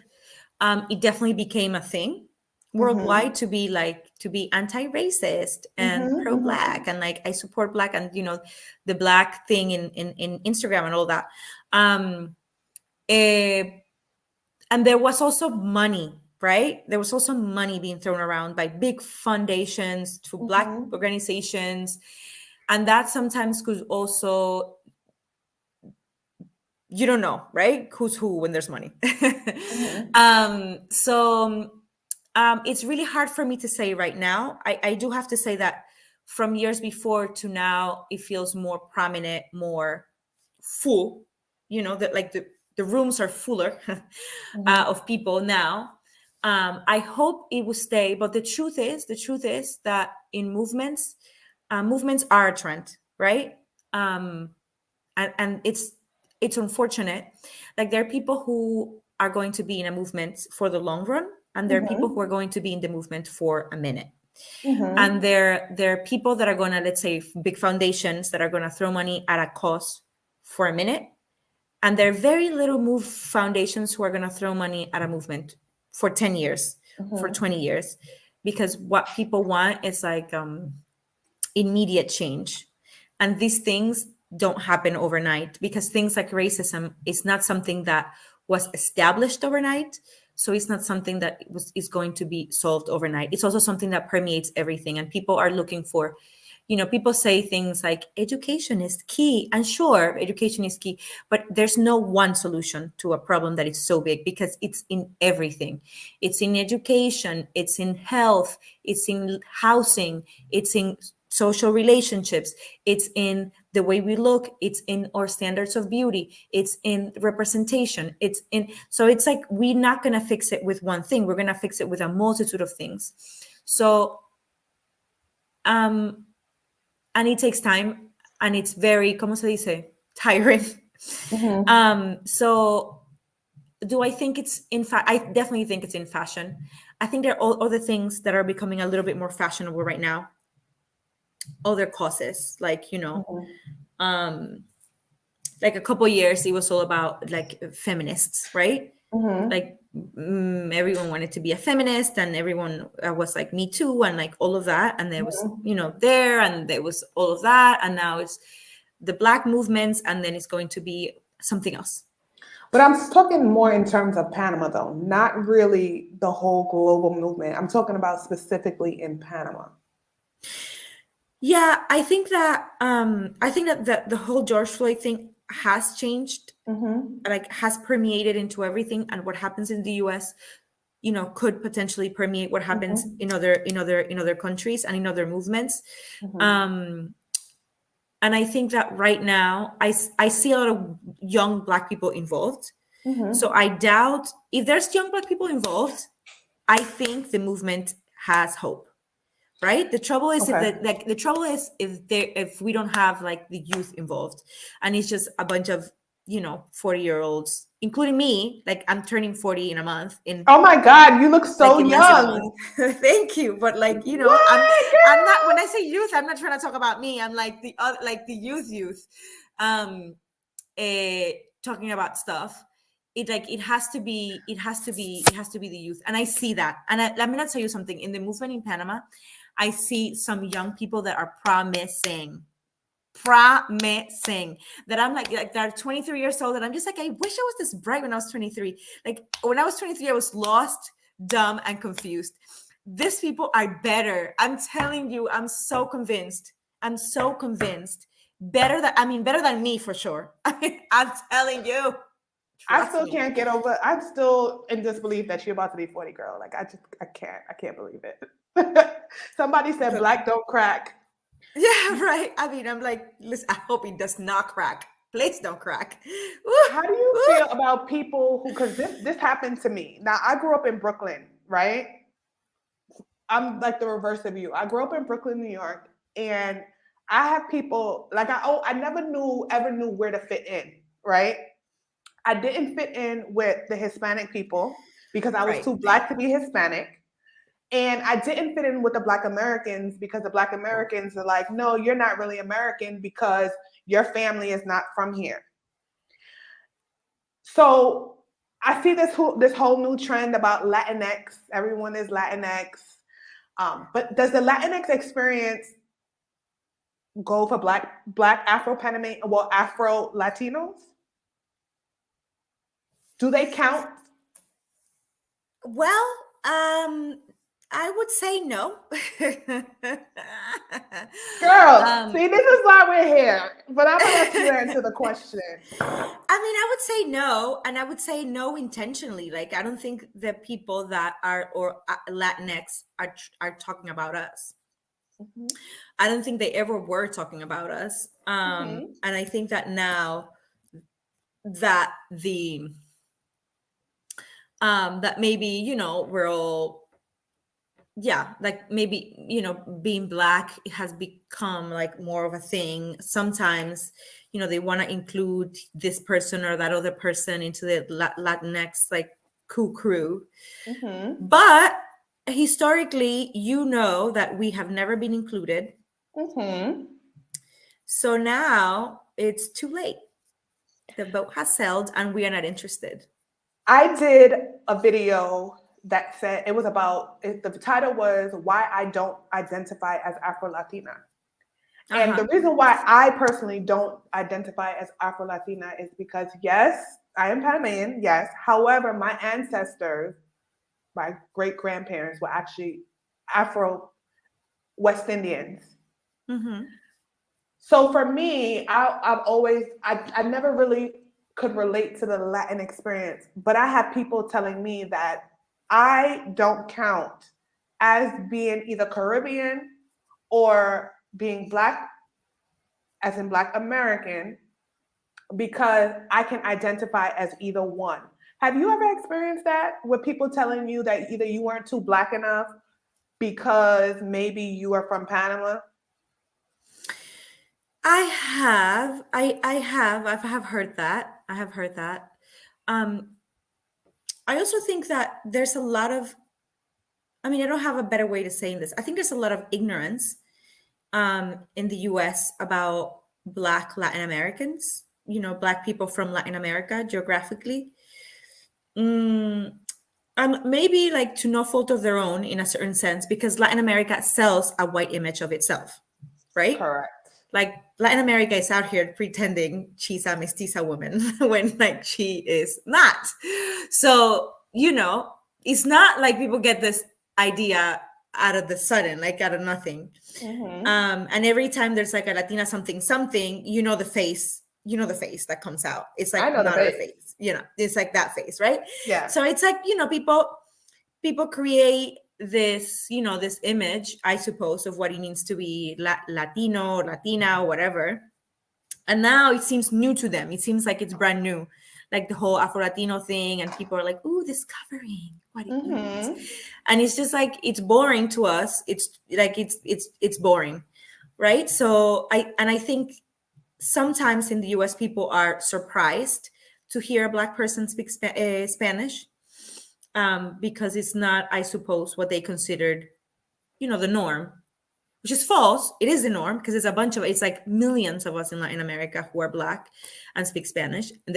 Speaker 3: it definitely became a thing worldwide to be anti-racist and pro-Black, and like I support Black, and the Black thing in Instagram and all that. And there was also money, right? There was also money being thrown around by big foundations to Black organizations, and that sometimes could also, you don't know, right? Who's who when there's money. So it's really hard for me to say right now. I do have to say that from years before to now, it feels more prominent, more full, that the rooms are fuller of people now. I hope it will stay, but the truth is that in movements are a trend, right? And it's unfortunate. Like, there are people who are going to be in a movement for the long run, and there are people who are going to be in the movement for a minute. And there are people that are going to, let's say, big foundations that are going to throw money at a cause for a minute. And there are very little foundations who are going to throw money at a movement for 10 years, for 20 years, because what people want is like immediate change. And these things don't happen overnight, because things like racism is not something that was established overnight. So it's not something that is going to be solved overnight. It's also something that permeates everything. And people are looking for, people say things like education is key. And sure, education is key, but there's no one solution to a problem that is so big, because it's in everything. It's in education, it's in health, it's in housing, it's in social relationships, it's in the way we look, it's in our standards of beauty, it's in representation, so it's like, we're not going to fix it with one thing, we're going to fix it with a multitude of things. So and it takes time, and it's very, ¿cómo se dice? Tiring. So do I think it's I definitely think it's in fashion. I think there are all other things that are becoming a little bit more fashionable right now. other causes, like, like a couple years it was all about like feminists, right? Like everyone wanted to be a feminist, and everyone was like Me Too and like all of that, and there was there, and there was all of that, and now it's the Black movements, and then it's going to be something else.
Speaker 4: But I'm talking more in terms of Panama, though, not really the whole global movement. I'm talking about specifically in Panama.
Speaker 3: Yeah, I think that the whole George Floyd thing has changed, like has permeated into everything, and what happens in the US, could potentially permeate what happens in other countries and in other movements. And I think that right now I see a lot of young Black people involved. So I doubt if there's young Black people involved, I think the movement has hope. Right. The trouble is if we don't have like the youth involved, and it's just a bunch of 40-year-olds, including me. Like I'm turning 40 in a month.
Speaker 4: Oh my God, you look so young.
Speaker 3: Thank you. But like I'm not. When I say youth, I'm not trying to talk about me. I'm like the youth. Talking about stuff. It has to be the youth, and I see that. And let me not tell you something. In the movement in Panama, I see some young people that are promising that I'm like they're 23 years old, and I'm just like, I wish I was this bright when I was 23. Like when I was 23, I was lost, dumb, and confused. These people are better. I'm telling you, I'm so convinced. Better than me for sure. I'm telling you.
Speaker 4: I still can't get over. I'm still in disbelief that you're about to be 40, girl. Like I can't believe it. Somebody said black don't crack.
Speaker 3: Yeah, right. I mean, I'm like, listen, I hope it does not crack. Please don't crack.
Speaker 4: How do you feel about people who? Because this happened to me. Now I grew up in Brooklyn, right? I'm like the reverse of you. I grew up in Brooklyn, New York, and I have people like I never ever knew where to fit in, right? I didn't fit in with the Hispanic people because I was too Black to be Hispanic. And I didn't fit in with the Black Americans because the Black Americans are like, no, you're not really American because your family is not from here. So I see this whole new trend about Latinx. Everyone is Latinx. But does the Latinx experience go for Black Afro Panamanian, Afro Latinos? Do they count?
Speaker 3: Well, I would say no.
Speaker 4: Girl, see, this is why we're here. But I'm gonna let you answer the question.
Speaker 3: I mean, I would say no, and I would say no intentionally. Like, I don't think the people that are Latinx are talking about us. I don't think they ever were talking about us. And I think that now that that maybe, we're all, like maybe, being Black has become like more of a thing. Sometimes, they want to include this person or that other person into the Latinx like crew. But historically, that we have never been included. So now it's too late. The boat has sailed and we are not interested.
Speaker 4: I did a video that said the title was Why I Don't Identify as Afro-Latina. And the reason why I personally don't identify as Afro-Latina is because, yes, I am Panamanian, yes. However, my ancestors, my great-grandparents were actually Afro-West Indians. So for me, I never really could relate to the Latin experience, but I have people telling me that I don't count as being either Caribbean or being Black, as in Black American, because I can identify as either one. Have you ever experienced that with people telling you that either you weren't too Black enough because maybe you are from Panama?
Speaker 3: I have heard that. I have heard that. I also think that there's a lot of, I don't have a better way to say this. I think there's a lot of ignorance in the US about Black Latin Americans, Black people from Latin America geographically. Maybe like to no fault of their own in a certain sense, because Latin America sells a white image of itself, right?
Speaker 1: Correct.
Speaker 3: Like Latin America is out here pretending she's a mestiza woman when like she is not. So, it's not like people get this idea out of the sudden, like out of nothing. And every time there's like a Latina something, the face, that comes out. It's like not her face, it's like that face, right?
Speaker 1: Yeah.
Speaker 3: So it's like, people create this, this image, I suppose, of what it means to be Latino, Latina, or whatever. And now it seems new to them. It seems like it's brand new, like the whole Afro-Latino thing. And people are like, ooh, discovering what it means. And it's just like, it's boring to us. It's like, it's boring, right? So I think sometimes in the US, people are surprised to hear a Black person speak Spanish. Because it's not, I suppose, what they considered, the norm, which is false. It is the norm because it's like millions of us in Latin America who are Black and speak Spanish. And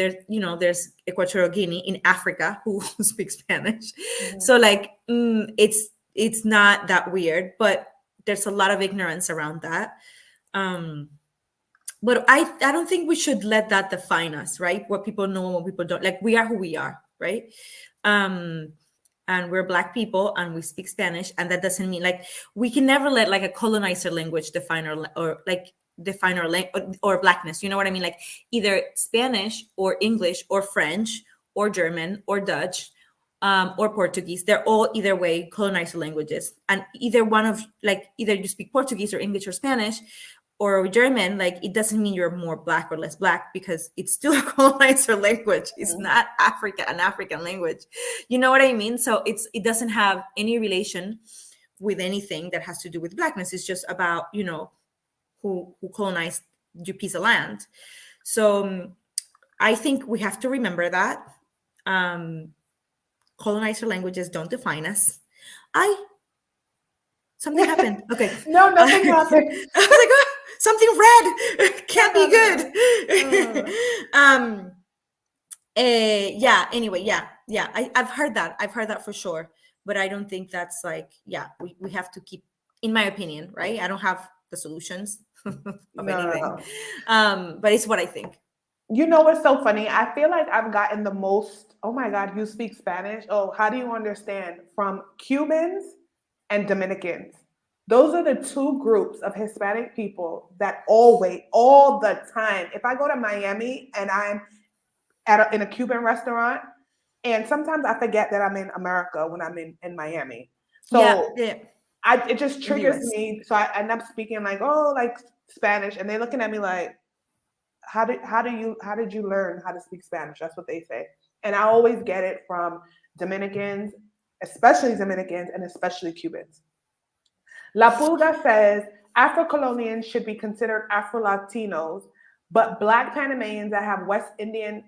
Speaker 3: there's Equatorial Guinea in Africa who speak Spanish. So like, it's not that weird, but there's a lot of ignorance around that. But I don't think we should let that define us, right? What people know and what people don't. Like, we are who we are, right? And we're Black people and we speak Spanish, and that doesn't mean like we can never let like a colonizer language define our or Blackness. You know what I mean? Like either Spanish or English or French or German or Dutch or Portuguese. They're all either way colonizer languages, and either one of either you speak Portuguese or English or Spanish or German, like it doesn't mean you're more Black or less Black, because it's still a colonizer language. It's not an African language. You know what I mean? So it doesn't have any relation with anything that has to do with Blackness. It's just about, who colonized your piece of land. So I think we have to remember that colonizer languages don't define us. Something happened. Okay.
Speaker 1: No, nothing happened.
Speaker 3: I was like, oh, something red can't be good. Anyway, I've heard that for sure, but I don't think that's like, we have to keep, in my opinion, right? I don't have the solutions of anything. But it's what I think.
Speaker 1: You know what's so funny? I feel like I've gotten the most, oh my God, you speak Spanish? Oh, how do you understand? From Cubans and Dominicans. Those are the two groups of Hispanic people that all the time. If I go to Miami and I'm in a Cuban restaurant, and sometimes I forget that I'm in America when I'm in Miami. So it just triggers me. So I end up speaking like Spanish, and they're looking at me like, how did you learn how to speak Spanish? That's what they say. And I always get it from Dominicans, especially Dominicans, and especially Cubans. La Pulga says Afro-Colombians should be considered Afro-Latinos, but Black Panamanians that have West Indian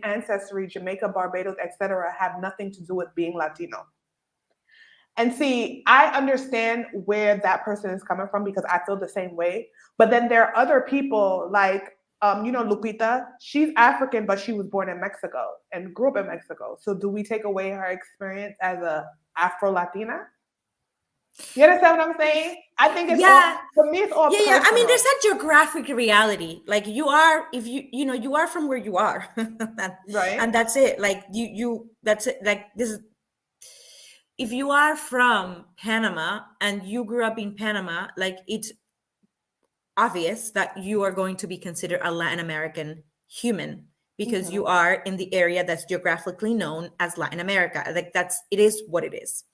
Speaker 1: ancestry, Jamaica, Barbados, etc., have nothing to do with being Latino. And see, I understand where that person is coming from because I feel the same way. But then there are other people like, Lupita, she's African, but she was born in Mexico and grew up in Mexico. So do we take away her experience as a Afro-Latina? You understand what I'm saying? I think it's all, for me, it's all personal.
Speaker 3: I mean, there's that geographic reality. Like you are, if you are from where you are,
Speaker 1: right?
Speaker 3: And that's it. Like that's it. Like this is, if you are from Panama and you grew up in Panama, like it's obvious that you are going to be considered a Latin American human because you are in the area that's geographically known as Latin America. Like it is what it is.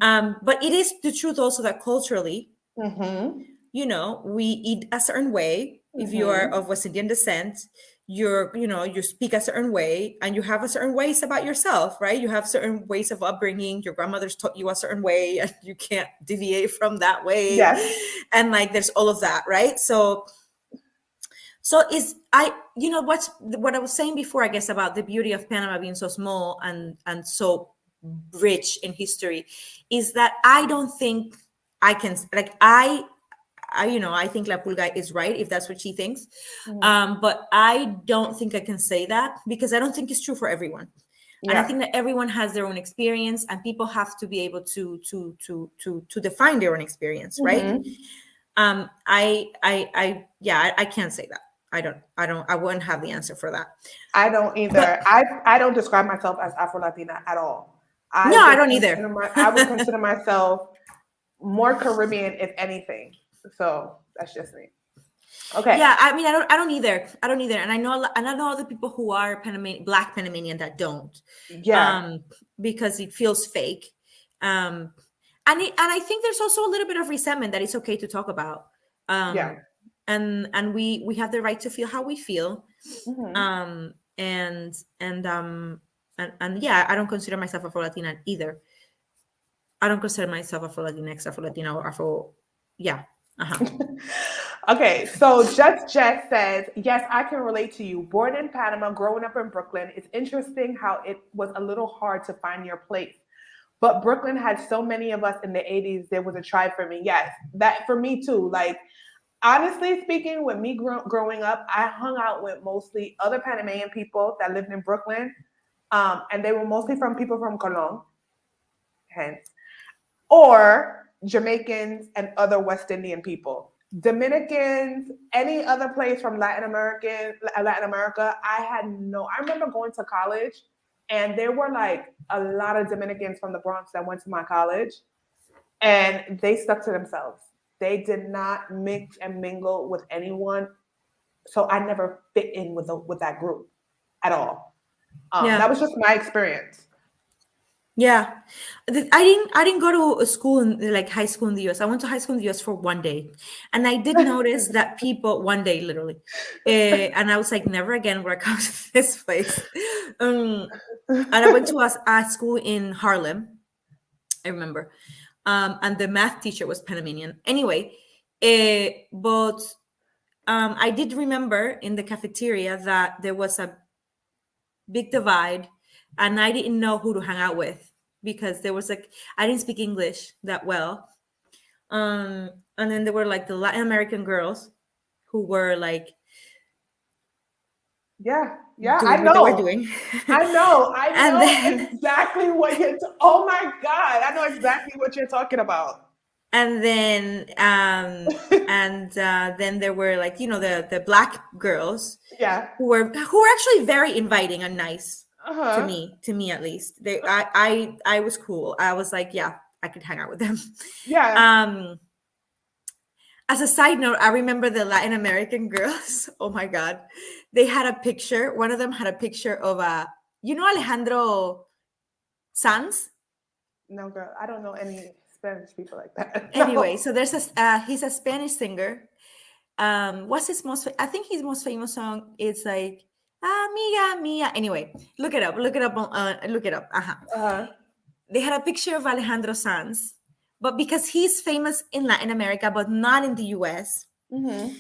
Speaker 3: But it is the truth also that culturally, we eat a certain way. If you are of West Indian descent, you speak a certain way and you have a certain ways about yourself, right? You have certain ways of upbringing. Your grandmother's taught you a certain way and you can't deviate from that way.
Speaker 1: Yes.
Speaker 3: And like, there's all of that, right? So what I was saying before, I guess, about the beauty of Panama being so small and so rich in history is that I don't think I can, I think La Pulga is right if that's what she thinks. But I don't think I can say that because I don't think it's true for everyone. And I think that everyone has their own experience, and people have to be able to define their own experience, right? I can't say that. I wouldn't have the answer for that.
Speaker 4: I don't either. I don't describe myself as Afro-Latina at all.
Speaker 3: I don't either.
Speaker 4: I would consider myself more Caribbean, if anything. So that's just me. Okay.
Speaker 3: Yeah, I mean, I don't either. And I know other people who are Black Panamanian that don't.
Speaker 4: Yeah.
Speaker 3: Because it feels fake. And I think there's also a little bit of resentment that it's okay to talk about. And we have the right to feel how we feel. And I don't consider myself Afro-Latina either. I don't consider myself Afro-Latinx, Afro-Latina, or Afro. Yeah.
Speaker 4: Okay, so Just Jess says, yes, I can relate to you. Born in Panama, growing up in Brooklyn, it's interesting how it was a little hard to find your place. But Brooklyn had so many of us in the 80s, there was a tribe for me. Yes, that for me too. Like, honestly speaking, with me growing up, I hung out with mostly other Panamanian people that lived in Brooklyn. And they were mostly people from Colón, hence, or Jamaicans and other West Indian people. Dominicans, any other place from Latin America, I remember going to college and there were like a lot of Dominicans from the Bronx that went to my college and they stuck to themselves. They did not mix and mingle with anyone. So I never fit in with that group at all. That was just my experience.
Speaker 3: Yeah, I didn't go to school in high school in the US. I went to high school in the US for one day, and I did notice that people one day literally, and I was like, never again will I come to this place. And I went to a school in Harlem, I remember, and the math teacher was Panamanian. Anyway, but I did remember in the cafeteria that there was a big divide. And I didn't know who to hang out with because there was I didn't speak English that well. And then there were the Latin American girls who were
Speaker 4: I know
Speaker 3: what they were doing.
Speaker 4: I know exactly what you're oh my God, I know exactly what you're talking about.
Speaker 3: And then then there were the Black girls who were actually very inviting and nice. To me at least. I was cool. I was like, yeah, I could hang out with them.
Speaker 4: Yeah.
Speaker 3: As a side note, I remember the Latin American girls. Oh my God. They had a picture. One of them had a picture of Alejandro Sanz?
Speaker 4: No, girl, I don't know any Spanish people like that.
Speaker 3: Anyway, so there's he's a Spanish singer. What's his I think his most famous song is Amiga mia. Anyway, look it up. They had a picture of Alejandro Sanz, but because he's famous in Latin America, but not in the US, the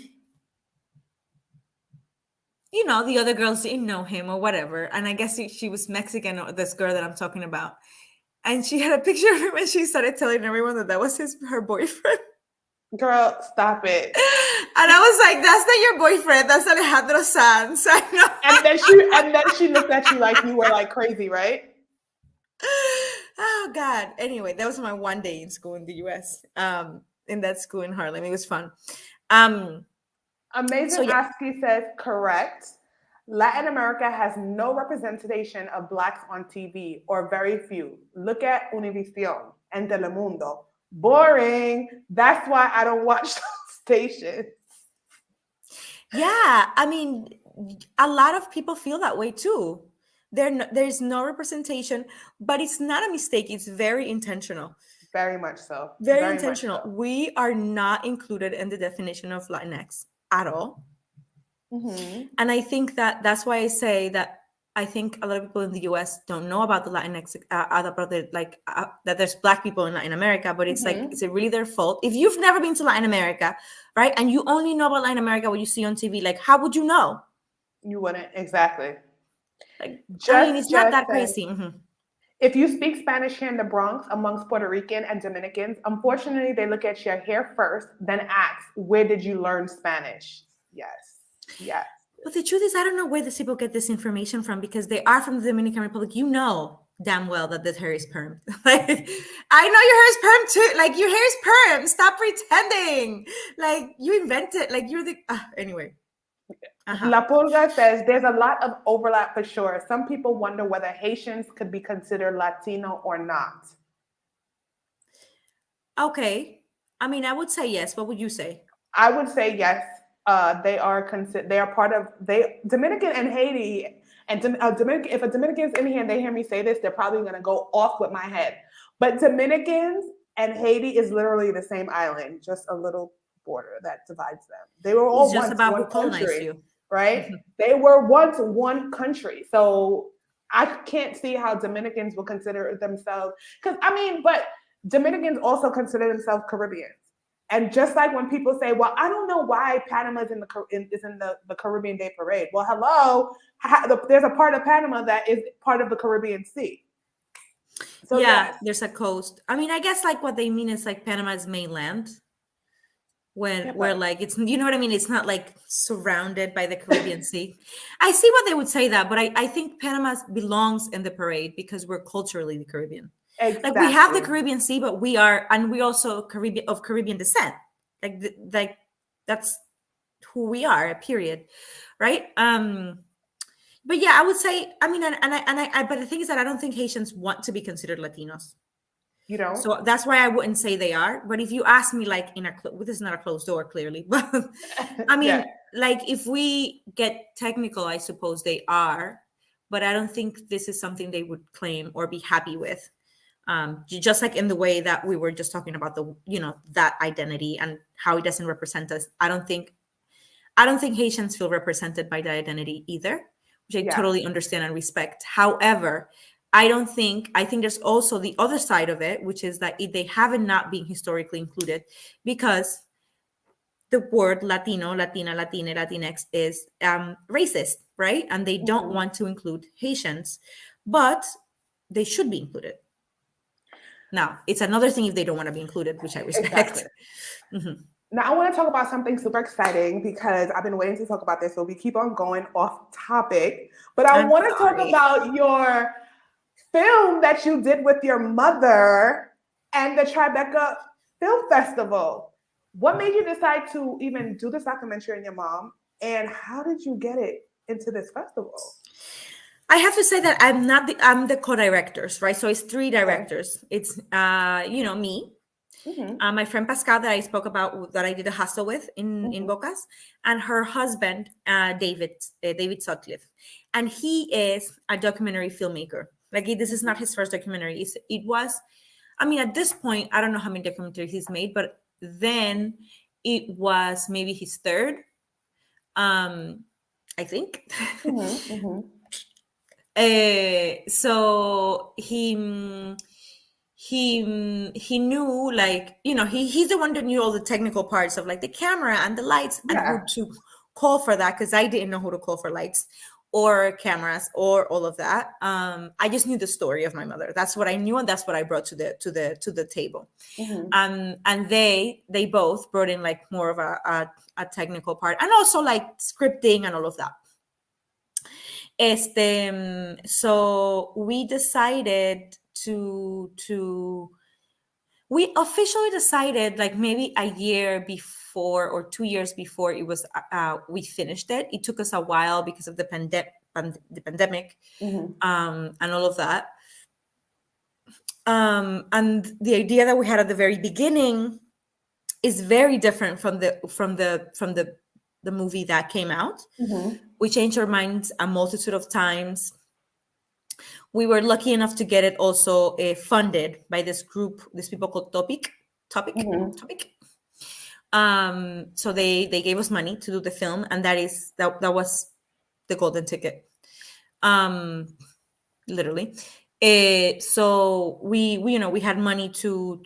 Speaker 3: other girls didn't know him or whatever. And I guess she was Mexican, or this girl that I'm talking about. And she had a picture of him and she started telling everyone that was her boyfriend.
Speaker 4: Girl, stop it.
Speaker 3: And I was like, that's not your boyfriend. That's Alejandro Sanz. I know.
Speaker 4: And then she looked at you like you were crazy, right?
Speaker 3: Oh God. Anyway, that was my one day in school in the US. In that school in Harlem. It was fun.
Speaker 4: Amazing Asky says, correct. Latin America has no representation of Blacks on TV, or very few. Look at Univision and Telemundo. Boring. That's why I don't watch those stations.
Speaker 3: Yeah, I mean, a lot of people feel that way too. There's no representation, but it's not a mistake. It's very intentional.
Speaker 4: Very much so.
Speaker 3: Very intentional. So. We are not included in the definition of Latinx at all. And I think that's why I say that I think a lot of people in the US don't know about the Latinx, that there's Black people in Latin America, but it's is it really their fault? If you've never been to Latin America, right, and you only know about Latin America what you see on TV, how would you know?
Speaker 4: You wouldn't, exactly.
Speaker 3: It's not that crazy.
Speaker 1: If you speak Spanish here in the Bronx amongst Puerto Rican and Dominicans, unfortunately, they look at your hair first, then ask, where did you learn Spanish? Yes. Yes.
Speaker 3: But the truth is, I don't know where these people get this information from, because they are from the Dominican Republic. You know damn well that this hair is permed. Like, I know your hair is permed too. Like, your hair is permed. Stop pretending. Like, you invented. Like, you're the anyway.
Speaker 1: La Pulga says there's a lot of overlap for sure. Some people wonder whether Haitians could be considered Latino or not.
Speaker 3: Okay. I mean, I would say yes. What would you say?
Speaker 1: I would say yes. They are part of Dominican and Haiti. And Dominican, if a Dominican's in here and they hear me say this, they're probably going to go off with my head. But Dominicans and Haiti is literally the same island, just a little border that divides them. They were all once one country, right? Mm-hmm. They were once one country. So I can't see how Dominicans will consider themselves, but Dominicans also consider themselves Caribbeans. And just like when people say, well, I don't know why Panama is in the Caribbean Day Parade. Well, hello, there's a part of Panama that is part of the Caribbean Sea. So
Speaker 3: yeah,
Speaker 1: yes.
Speaker 3: There's a coast. I mean, I guess like what they mean is like Panama's mainland. Where like it's, you know what I mean? It's not like surrounded by the Caribbean Sea. I see what they would say that, but I think Panama belongs in the parade because we're culturally the Caribbean. Exactly. Like we have the Caribbean Sea, but we also Caribbean descent. Like that's who we are. Period. Right. But yeah, I would say. I mean, but the thing is that I don't think Haitians want to be considered Latinos.
Speaker 1: You know.
Speaker 3: So that's why I wouldn't say they are. But if you ask me, like this is not a closed door, clearly. But I mean, like if we get technical, I suppose they are. But I don't think this is something they would claim or be happy with. Just like in the way that we were just talking about that identity and how it doesn't represent us. I don't think Haitians feel represented by the identity either, which I totally understand and respect. However, I think there's also the other side of it, which is that they haven't not been historically included because the word Latino, Latina, Latine, Latinx is racist, right? And they don't want to include Haitians, but they should be included. Now, it's another thing if they don't want to be included, which I respect.
Speaker 1: Exactly. Mm-hmm. Now, I want to talk about something super exciting because I've been waiting to talk about this, so we keep on going off topic. But I want to talk about your film that you did with your mother and the Tribeca Film Festival. What made you decide to even do this documentary on your mom, and how did you get it into this festival?
Speaker 3: I have to say that I'm the co-directors, right? So it's 3 directors. It's me, my friend Pascal that I spoke about, that I did a hustle with in Bocas, and her husband David Sutcliffe, and he is a documentary filmmaker. Like this is not his first documentary. It was, I mean, at this point, I don't know how many documentaries he's made, but then it was maybe his 3rd, I think. So he knew, like, he's the one that knew all the technical parts of like the camera and the lights and who to call for that, because I didn't know who to call for lights or cameras or all of that. I just knew the story of my mother. That's what I knew, and that's what I brought to the table. And they both brought in like more of a technical part, and also like scripting and all of that. So we decided we officially decided like maybe a year before or 2 years before it was we finished it. It took us a while because of the pandemic and all of that. And the idea that we had at the very beginning is very different from the movie that came out. We changed our minds a multitude of times. We were lucky enough to get it also funded by this group, these people called Topic. So they gave us money to do the film, and that was the golden ticket, literally. So we had money to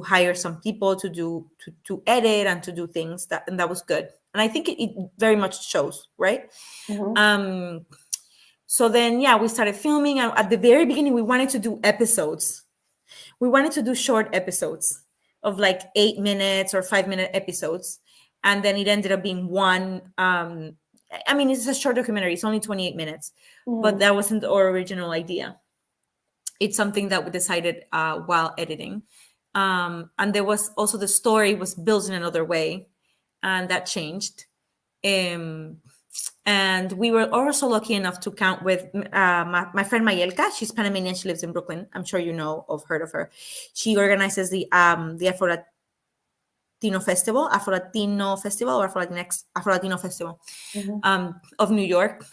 Speaker 3: hire some people to edit and to do things and that was good. And I think it very much shows, right? So then, yeah, we started filming. And at the very beginning, we wanted to do episodes. We wanted to do short episodes of like 8 minutes or 5-minute episodes. And then it ended up being one. I mean, it's a short documentary. It's only 28 minutes, but that wasn't our original idea. It's something that we decided while editing. And there was also the story was built in another way, and that changed. And we were also lucky enough to count with my friend Mayelka. She's Panamanian. She lives in Brooklyn. I'm sure you know or heard of her. She organizes the Afro Latino Festival or Afro Latino Festival of New York,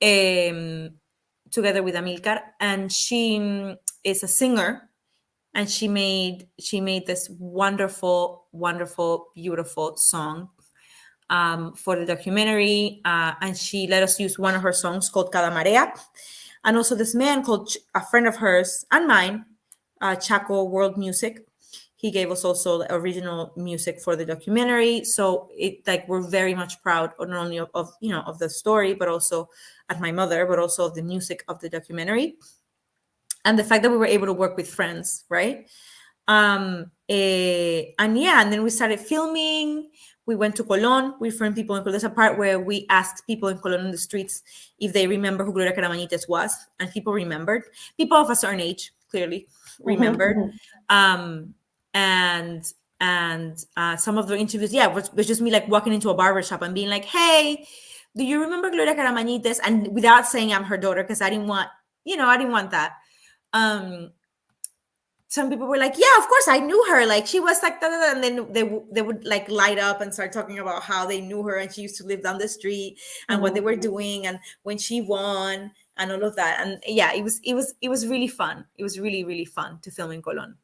Speaker 3: together with Amilcar. And she is a singer, and she made this wonderful, wonderful, beautiful song for the documentary, and she let us use one of her songs called Cada Marea. And also this man called, a friend of hers and mine, Chaco World Music, he gave us also the original music for the documentary. So it, like, we're very much proud not only of of the story, but also at my mother, but also of the music of the documentary. And the fact that we were able to work with friends, right? And then we started filming. We went to Colón. We filmed people in Colón. There's a part where we asked people in Colón in the streets if they remember who Gloria Karamanitis was, and people remembered. People of a certain age clearly remembered. And some of the interviews, was just me like walking into a barbershop and being like, "Hey, do you remember Gloria Karamanitis?" And without saying I'm her daughter, because I didn't want that. Some people were like, "Yeah, of course I knew her. Like, she was like that," and then they would like light up and start talking about how they knew her, and she used to live down the street, and what they were doing, and when she won, and all of that. And yeah, it was really fun. It was really, really fun to film in Colón.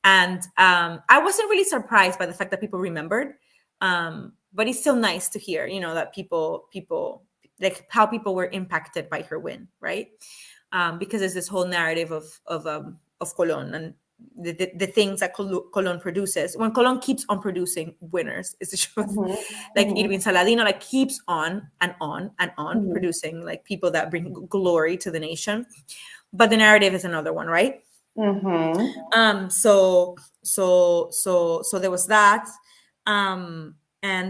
Speaker 3: And I wasn't really surprised by the fact that people remembered, but it's still nice to hear, that people like how people were impacted by her win, right? Because there's this whole narrative of Colón and the things that Colón produces. When Colón keeps on producing winners, is the truth. Like Irving Saladino, like keeps on and on and on producing like people that bring glory to the nation. But the narrative is another one, right? So there was that. And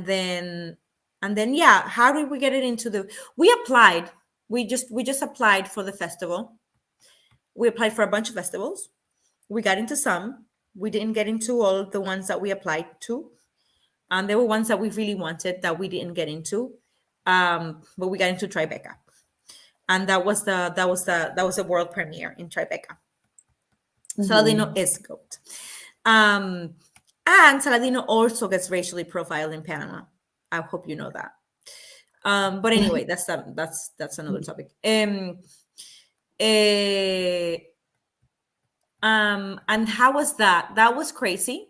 Speaker 3: then yeah, how did we get it into we applied. We just applied for the festival. We applied for a bunch of festivals. We got into some. We didn't get into all of the ones that we applied to. There were ones that we really wanted that we didn't get into. But we got into Tribeca. And that was the world premiere in Tribeca. Saladino is GOAT. And Saladino also gets racially profiled in Panama. I hope you know that. But anyway, that's another topic. And how was that? That was crazy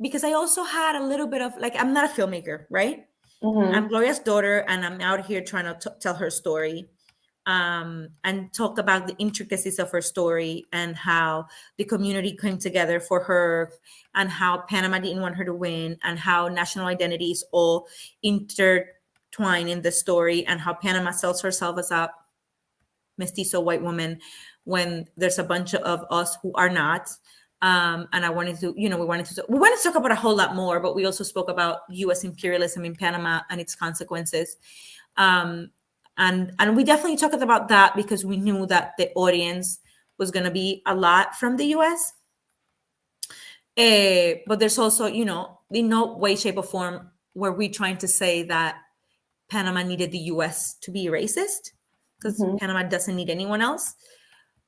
Speaker 3: because I also had a little bit of like, I'm not a filmmaker, right? I'm Gloria's daughter, and I'm out here trying to tell her story, and talk about the intricacies of her story and how the community came together for her, and how Panama didn't want her to win, and how national identities all intertwine in the story, and how Panama sells herself as a mestizo white woman when there's a bunch of us who are not. And I wanted to, we wanted to talk about a whole lot more, but we also spoke about U.S. imperialism in Panama and its consequences. And we definitely talked about that because we knew that the audience was going to be a lot from the U.S. But there's also, in no way, shape, or form were we trying to say that Panama needed the U.S. to be racist, because Panama doesn't need anyone else.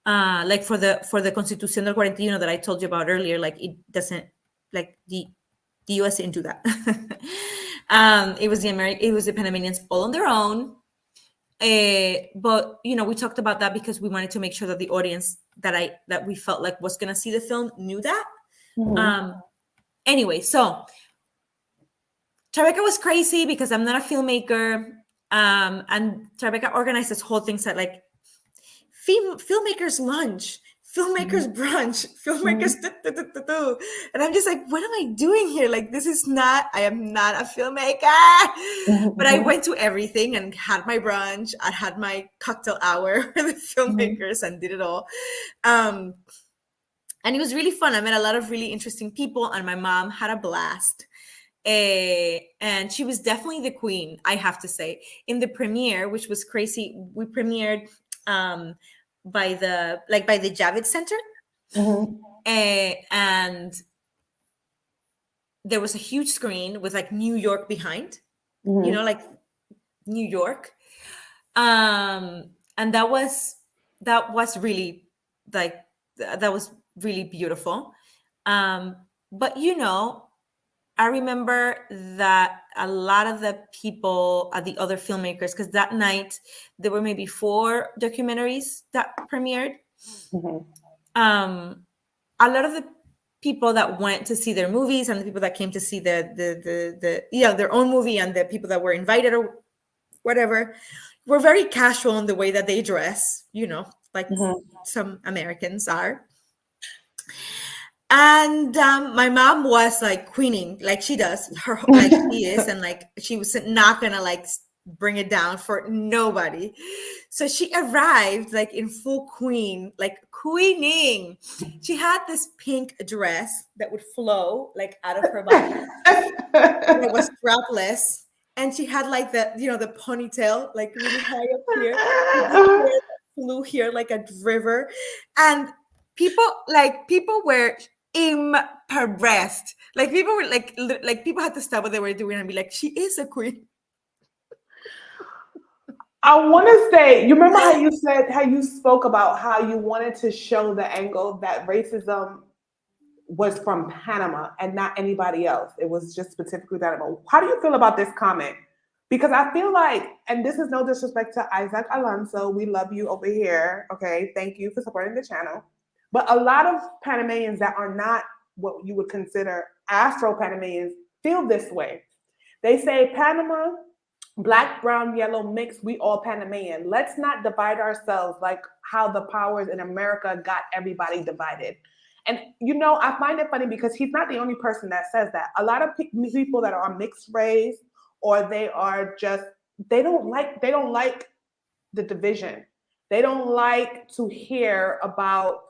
Speaker 3: Like for the Constitución del 41 that I told you about earlier, like it doesn't, like the U.S. didn't do that. It was the Panamanians all on their own. But we talked about that because we wanted to make sure that the audience that we felt like was going to see the film knew that. Anyway, so Tribeca was crazy because I'm not a filmmaker, and Tribeca organized this whole thing that like filmmakers lunch, filmmakers brunch, filmmakers and I'm just like, what am I doing here? Like, I am not a filmmaker. But I went to everything and had my brunch. I had my cocktail hour with the filmmakers and did it all. And it was really fun. I met a lot of really interesting people, and my mom had a blast. And she was definitely the queen, I have to say. In the premiere, which was crazy, we premiered by the Javits Center, and there was a huge screen with like New York behind, like New York, and that was really that was really beautiful. But I remember that a lot of the people at the other filmmakers, because that night there were maybe 4 documentaries that premiered. A lot of the people that went to see their movies and the people that came to see their own movie and the people that were invited or whatever were very casual in the way that they dress, like some Americans are. And my mom was like queening, like she does, like she is, and like she was not gonna like bring it down for nobody. So she arrived like in full queen, like queening. She had this pink dress that would flow like out of her body. It was strapless, and she had like the ponytail like really high up here. It flew here like a river, and people were impressed. Like people were like people had to stop what they were doing and be like, she is a queen.
Speaker 4: I want to say, you remember how you spoke about how you wanted to show the angle that racism was from Panama and not anybody else. It was just specifically Panama. How do you feel about this comment? Because I feel like, and this is no disrespect to Isaac Alonso, we love you over here. Okay, thank you for supporting the channel. But a lot of Panamanians that are not what you would consider Afro Panamanians feel this way. They say, Panama, Black, brown, yellow, mixed, we all Panamanian. Let's not divide ourselves like how the powers in America got everybody divided. And, I find it funny because he's not the only person that says that. A lot of people that are mixed race, or they don't like the division. They don't like to hear about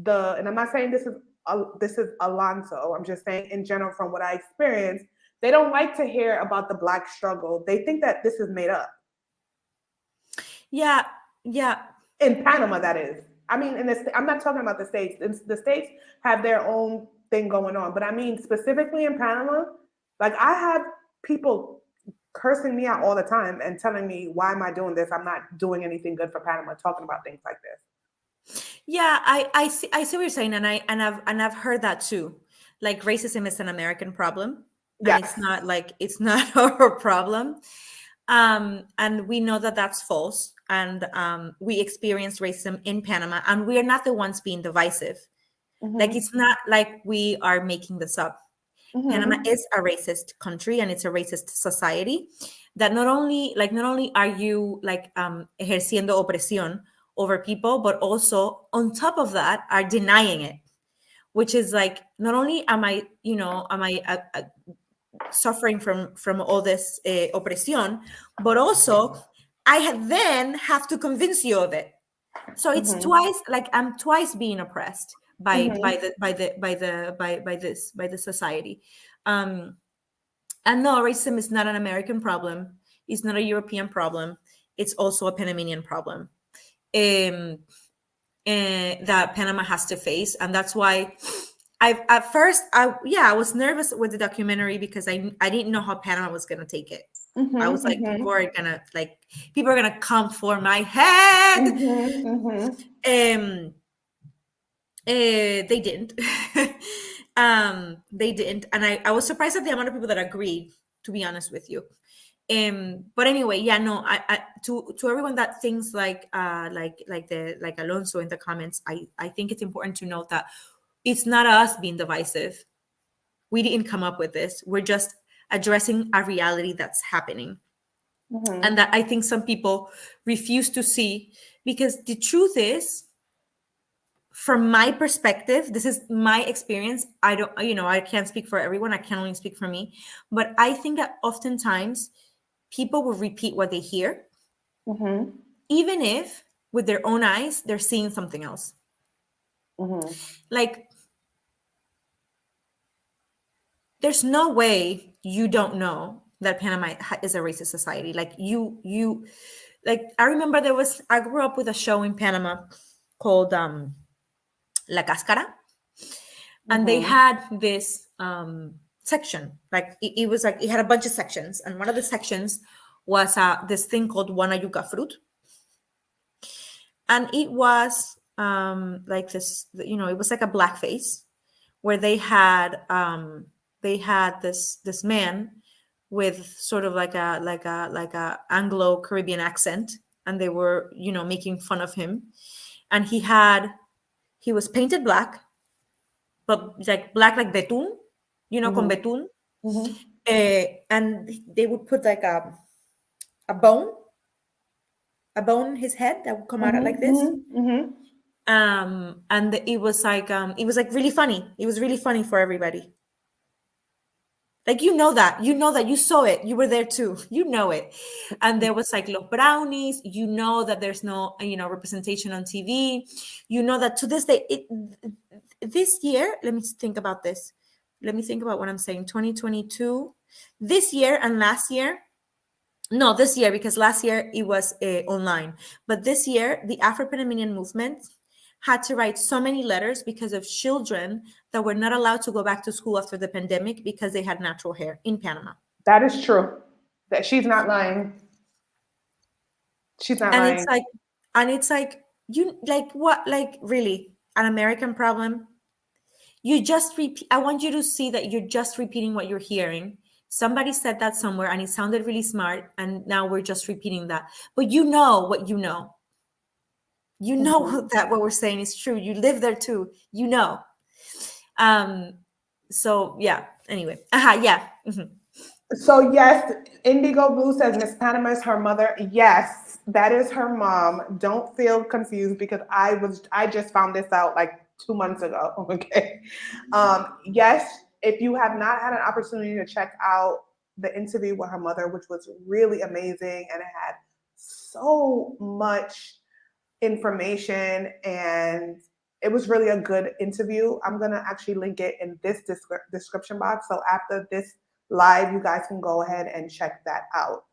Speaker 4: and I'm not saying this is Alonso. I'm just saying in general from what I experienced, they don't like to hear about the Black struggle. They think that this is made up.
Speaker 3: Yeah.
Speaker 4: In Panama, that is. I mean, I'm not talking about the States. The States have their own thing going on. But I mean, specifically in Panama, like I have people cursing me out all the time and telling me, why am I doing this? I'm not doing anything good for Panama, talking about things like this.
Speaker 3: Yeah, I see what you're saying, and I've heard that too. Like racism is an American problem, and it's not our problem. And we know that that's false. And we experienced racism in Panama, and we are not the ones being divisive. Like it's not like we are making this up. Panama is a racist country, and it's a racist society. That not only are you like ejerciendo opresión over people, but also on top of that are denying it, which is like, not only am I suffering from all this oppresión, but also I then have to convince you of it. So it's twice, like I'm twice being oppressed by the society. And no, racism is not an American problem. It's not a European problem. It's also a Panamanian problem that Panama has to face. And that's why at first I was nervous with the documentary because I didn't know how Panama was going to take it. I was like, people are gonna come for my head. They didn't. They didn't, and I was surprised at the amount of people that agreed, to be honest with you. But anyway, I to everyone that thinks like Alonso in the comments, I think it's important to note that it's not us being divisive. We didn't come up with this. We're just addressing a reality that's happening. And that I think some people refuse to see, because the truth is, from my perspective, this is my experience. I can't speak for everyone. I can only speak for me. But I think that oftentimes people will repeat what they hear, even if with their own eyes, they're seeing something else. Like, there's no way you don't know that Panama is a racist society. Like I remember I grew up with a show in Panama called La Cáscara. And they had this section, like it was like, it had a bunch of sections. And one of the sections was this thing called Wanayuca fruit. And it was like this, it was like a blackface where they had this man with sort of like a Anglo-Caribbean accent, and they were, making fun of him. And he was painted black, but like black, like betún, con betún. And they would put like a bone in his head that would come out like this. And it was like really funny. It was really funny for everybody. Like, you saw it. You were there too. You know it. And there was like los brownies. You know that there's no, representation on TV. You know that to this day, this year, let me think about this. Let me think about what I'm saying. 2022, this year and last year. No, this year, because last year it was online. But this year, the Afro Panamanian movement had to write so many letters because of children that were not allowed to go back to school after the pandemic because they had natural hair in Panama.
Speaker 1: That is true. That she's not lying. She's not lying.
Speaker 3: It's like, you like what? Like, really, an American problem? You just repeat. I want you to see that you're just repeating what you're hearing. Somebody said that somewhere and it sounded really smart, and now we're just repeating that. But you know what you know. You know that what we're saying is true. You live there too. You know. So yeah. Anyway. Yeah.
Speaker 1: So yes, Indigo Blue says Miss Panama is her mother. Yes, that is her mom. Don't feel confused because I just found this out like 2 months ago. Okay. Yes, if you have not had an opportunity to check out the interview with her mother, which was really amazing, and it had so much information and it was really a good interview. I'm going to actually link it in this description box. So after this live, you guys can go ahead and check that out.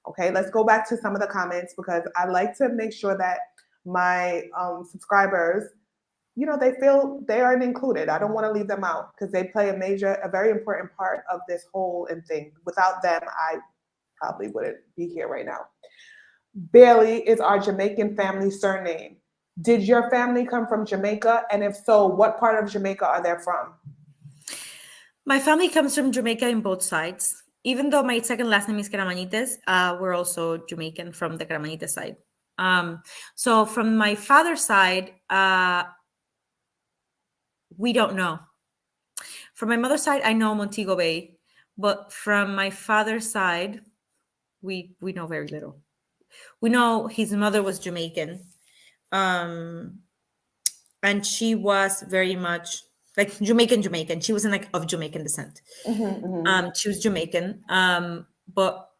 Speaker 1: Okay, let's go back to some of the comments because I like to make sure that my subscribers, they feel they are included. I don't want to leave them out because they play a very important part of this whole thing. Without them, I probably wouldn't be here right now. Bailey is our Jamaican family surname. Did your family come from Jamaica? And if so, what part of Jamaica are they from?
Speaker 3: My family comes from Jamaica in both sides. Even though my second last name is Karamanitis, we're also Jamaican from the Karamanitis side. So from my father's side, we don't know. From my mother's side, I know Montego Bay. But from my father's side, we know very little. We know his mother was Jamaican, and she was very much like Jamaican. She wasn't like of Jamaican descent. She was Jamaican, but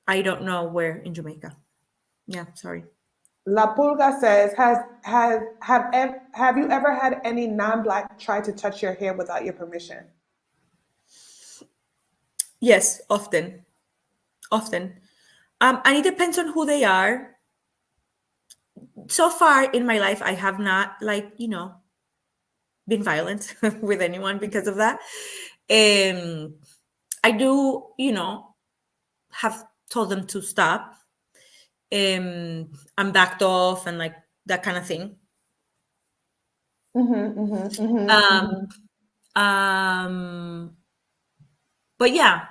Speaker 3: I don't know where in Jamaica. Yeah, sorry.
Speaker 1: La Pulga says, have you ever had any non-Black try to touch your hair without your permission?
Speaker 3: Yes, often. And it depends on who they are. So far in my life, I have not been violent with anyone because of that. I do, have told them to stop. I'm backed off and like that kind of thing. But yeah.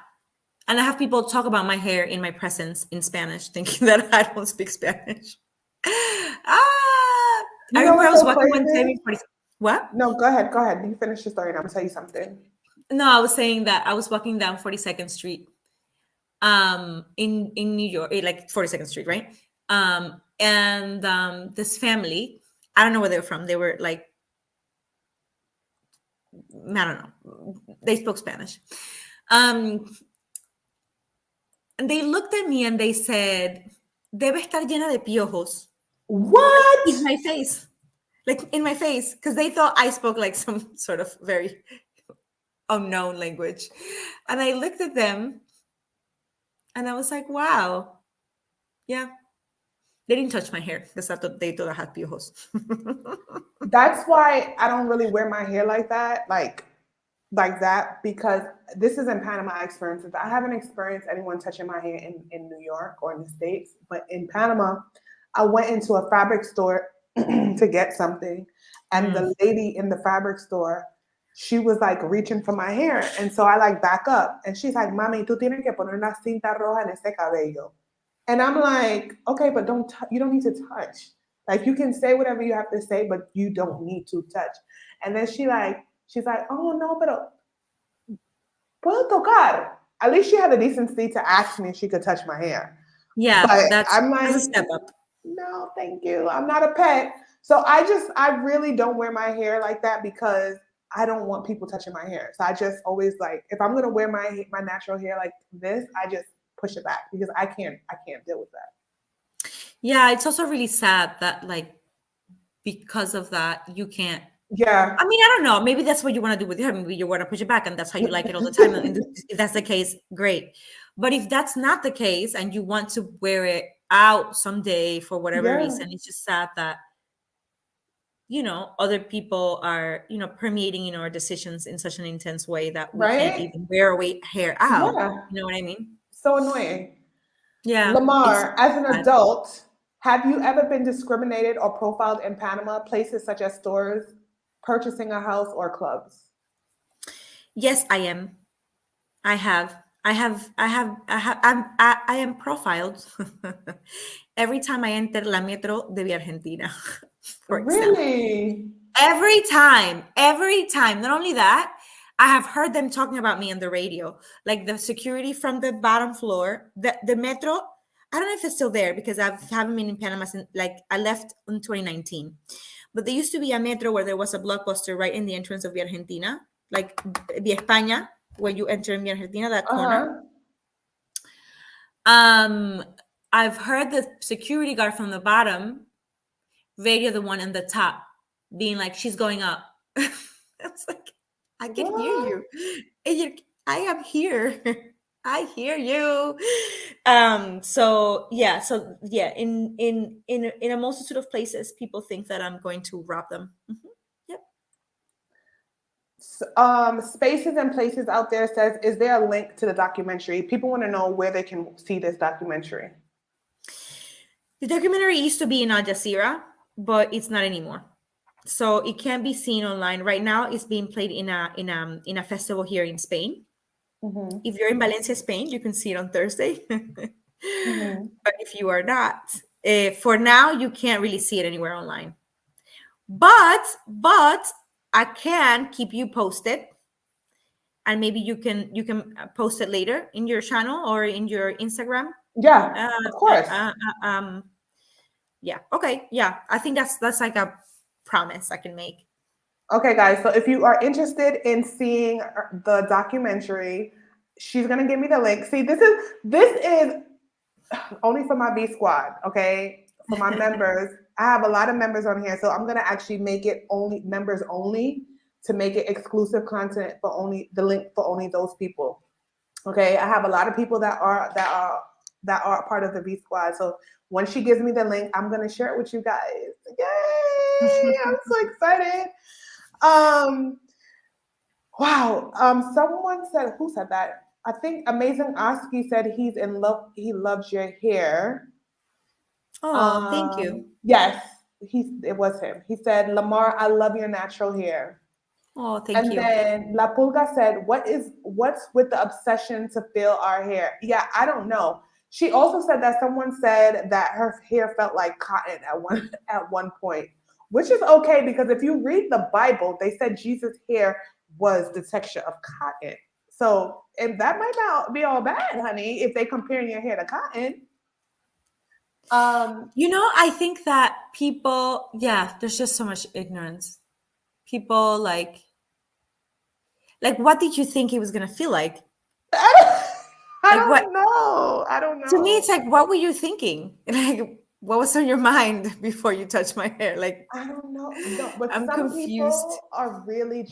Speaker 3: And I have people talk about my hair in my presence in Spanish, thinking that I don't speak Spanish. I remember I was walking one time. What?
Speaker 1: No, go ahead. You finish your story and I'm gonna tell you something.
Speaker 3: No, I was saying that I was walking down 42nd Street, in New York, like 42nd Street, right? And this family I don't know where they were from. They were like, I don't know. They spoke Spanish. And they looked at me and they said, debe estar llena de piojos.
Speaker 4: What?
Speaker 3: In my face. Like in my face. Because they thought I spoke like some sort of very unknown language. And I looked at them and I was like, wow. Yeah. They didn't touch my hair because I thought they thought I had piojos.
Speaker 4: That's why I don't really wear my hair like that. Like that, because this is in Panama experiences. I haven't experienced anyone touching my hair in New York or in the States, but in Panama, I went into a fabric store to get something, and the lady in the fabric store, she was like reaching for my hair, and so I like back up, and she's like, "Mami, tú tienes que poner una cinta roja en ese cabello," and I'm like, "Okay, but you don't need to touch. Like you can say whatever you have to say, but you don't need to touch." And then she's like, "Oh no, pero puedo tocar." At least she had the decency to ask me if she could touch my hair.
Speaker 3: Yeah,
Speaker 4: but
Speaker 3: that's a step up.
Speaker 4: No, thank you. I'm not a pet. So I really don't wear my hair like that because I don't want people touching my hair. So I just always like, if I'm gonna wear my natural hair like this, I just push it back because I can't deal with that.
Speaker 3: Yeah, it's also really sad that like because of that you can't.
Speaker 4: Yeah.
Speaker 3: I mean, I don't know. Maybe that's what you want to do with your hair. Maybe you want to push it back, and that's how you like it all the time. And if that's the case, great. But if that's not the case, and you want to wear it out someday for whatever reason, it's just sad that other people are permeating in our decisions in such an intense way that we can't even wear our hair out.
Speaker 4: Yeah.
Speaker 3: You know what I mean?
Speaker 4: So annoying.
Speaker 3: Yeah.
Speaker 4: Lamar, as an adult, have you ever been discriminated or profiled in Panama, places such as stores, purchasing a house, or clubs?
Speaker 3: Yes, I am. I am profiled every time I enter la metro de Argentina, for example.
Speaker 4: Really?
Speaker 3: Every time. Not only that, I have heard them talking about me on the radio, like the security from the bottom floor, the metro. I don't know if it's still there because I haven't been in Panama since, like, I left in 2019. But there used to be a metro where there was a Blockbuster right in the entrance of Argentina, like Via España, where you enter in Argentina, that corner. I've heard the security guard from the bottom radio the one in the top, being like, she's going up. It's like, I can hear you. I am here. I hear you. So yeah, in a multitude of places, people think that I'm going to rob them. Mm-hmm. Yep.
Speaker 4: Spaces and Places out there says, is there a link to the documentary? People want to know where they can see this documentary.
Speaker 3: The documentary used to be in Al Jazeera, but it's not anymore. So it can be seen online. Right now, it's being played in a festival here in Spain. Mm-hmm. If you're in Valencia, Spain, you can see it on Thursday. Mm-hmm. But if you are not, for now, you can't really see it anywhere online. But I can keep you posted, and maybe you can post it later in your channel or in your Instagram.
Speaker 4: Yeah, of course.
Speaker 3: Yeah. Okay. Yeah. I think that's like a promise I can make.
Speaker 4: Okay, guys. So if you are interested in seeing the documentary, she's gonna give me the link. See, this is only for my V Squad. Okay, for my members. I have a lot of members on here, so I'm gonna actually make it only members only to make it exclusive content for only the link for only those people. Okay, I have a lot of people that are part of the V Squad. So when she gives me the link, I'm gonna share it with you guys. Yay! I'm so excited. Wow. Someone said, who said that? I think Amazing Oski said he's in love. He loves your hair.
Speaker 3: Oh, thank you.
Speaker 4: Yes, it was him. He said, Lamar, I love your natural hair.
Speaker 3: Oh, thank you.
Speaker 4: And then La Pulga said, what's with the obsession to feel our hair? Yeah, I don't know. She also said that someone said that her hair felt like cotton at one point, which is okay because if you read the Bible, they said Jesus' hair was the texture of cotton. So that might not be all bad, honey, if they comparing your hair to cotton.
Speaker 3: I think that people, there's just so much ignorance. People like what did you think it was gonna feel like?
Speaker 1: I
Speaker 3: Like what?
Speaker 1: don't know. I don't know.
Speaker 3: To me, it's like, what were you thinking? Like, what was on your mind before you touched my hair? Like,
Speaker 1: I don't know. No, but
Speaker 3: I'm
Speaker 1: some
Speaker 3: confused.
Speaker 1: people are really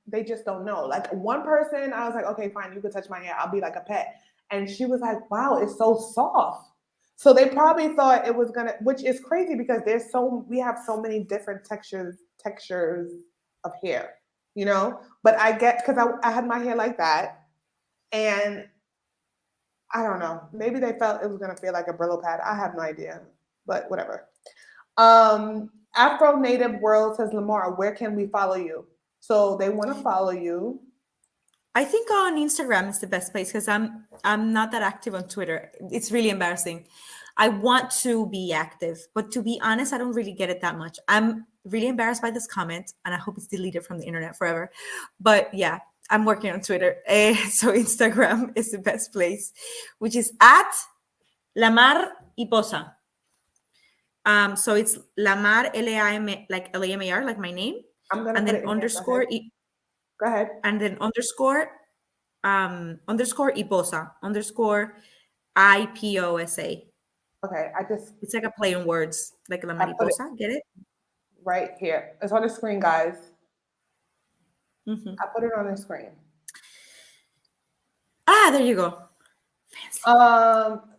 Speaker 1: they just don't know. Like one person, I was like, okay, fine, you can touch my hair. I'll be like a pet. And she was like, wow, it's so soft. So they probably thought it was gonna, which is crazy because we have so many different textures of hair, But I get, because I had my hair like that, and I don't know. Maybe they felt it was gonna feel like a Brillo pad. I have no idea, but whatever. Afro Native World says, Lamar, where can we follow you? So they want to follow you.
Speaker 3: I think on Instagram is the best place because I'm not that active on Twitter. It's really embarrassing. I want to be active, but to be honest, I don't really get it that much. I'm really embarrassed by this comment, and I hope it's deleted from the internet forever. But yeah, I'm working on Twitter. So Instagram is the best place, which is at Lamar Iposa. So it's Lamar Lam, like Lamar, like my name, and then underscore.
Speaker 1: Go ahead.
Speaker 3: And then underscore Iposa underscore IPOSA.
Speaker 1: Okay,
Speaker 3: it's like a play on words, like la mariposa. Get it?
Speaker 1: Right here. It's on the screen, guys.
Speaker 3: Mm-hmm.
Speaker 1: I put it on the screen.
Speaker 3: There you go.
Speaker 1: Fancy.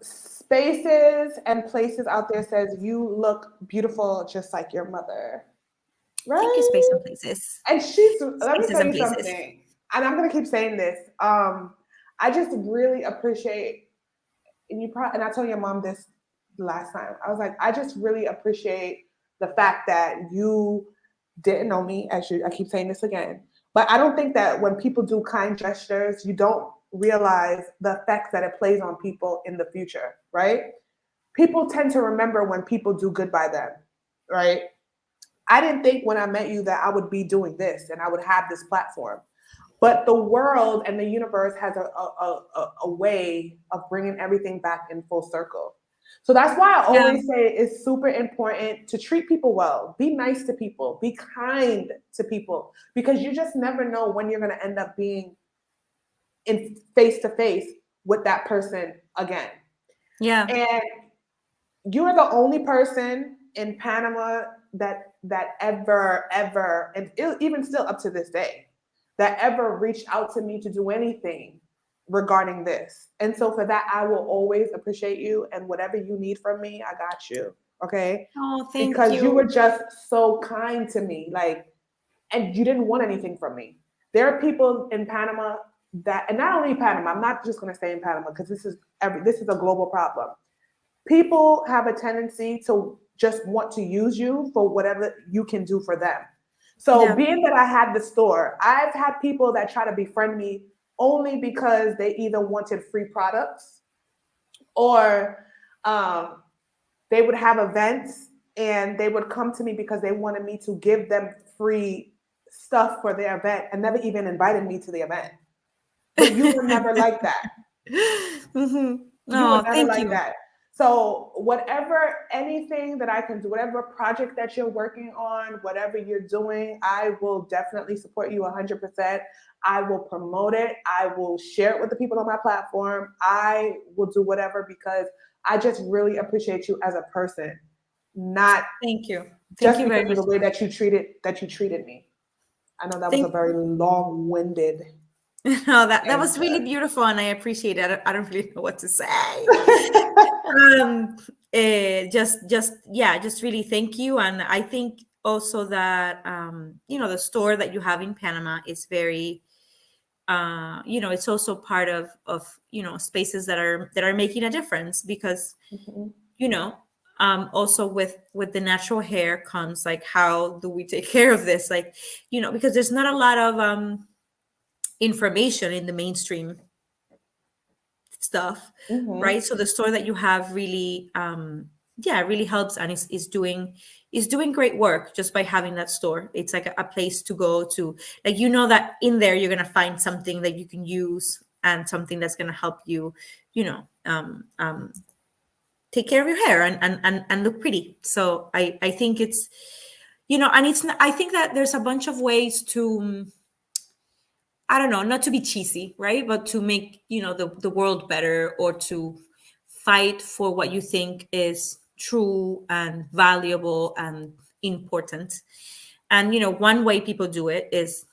Speaker 1: Spaces and places out there says you look beautiful just like your mother. Right?
Speaker 3: Thank you, Space and Places.
Speaker 1: And let me tell you something. And I'm gonna keep saying this. I just really appreciate, and I told your mom this last time. I was like, I just really appreciate the fact that you didn't know me, I keep saying this again. But I don't think that when people do kind gestures, you don't realize the effects that it plays on people in the future, right? People tend to remember when people do good by them, right? I didn't think when I met you that I would be doing this and I would have this platform. But the world and the universe has a way of bringing everything back in full circle. So that's why I always say it's super important to treat people well, be nice to people, be kind to people, because you just never know when you're going to end up being in face to face with that person again.
Speaker 3: Yeah.
Speaker 1: And you are the only person in Panama that ever, and even still up to this day, that ever reached out to me to do anything regarding this. And so for that, I will always appreciate you, and whatever you need from me, I got you. Okay.
Speaker 3: Oh, thank you.
Speaker 1: Because you were just so kind to me, and you didn't want anything from me. There are people in Panama and not only Panama, I'm not just going to say in Panama, because this is a global problem. People have a tendency to just want to use you for whatever you can do for them. So being that I had the store, I've had people that try to befriend me only because they either wanted free products or they would have events and they would come to me because they wanted me to give them free stuff for their event and never even invited me to the event. But you were never like that.
Speaker 3: Mm-hmm.
Speaker 1: You were never like that. So anything that I can do, whatever project that you're working on, whatever you're doing, I will definitely support you 100%. I will promote it. I will share it with the people on my platform. I will do whatever, because I just really appreciate you as a person.
Speaker 3: Thank you.
Speaker 1: Thank you very much. The way that you treated me. I know that was a very long-winded.
Speaker 3: No, that was really beautiful, and I appreciate it. I don't really know what to say. Just really thank you. And I think also that the store that you have in Panama is very it's also part of spaces that are making a difference, because also with the natural hair comes like, how do we take care of this, because there's not a lot of information in the mainstream stuff, right? So the store that you have really really helps, and is doing great work just by having that store. It's like a place to go to, that in there you're gonna find something that you can use, and something that's gonna help you take care of your hair and look pretty. So I think it's, and it's not, I think that there's a bunch of ways to, I don't know, not to be cheesy, right? But to make, the world better, or to fight for what you think is true and valuable and important. And, one way people do it is,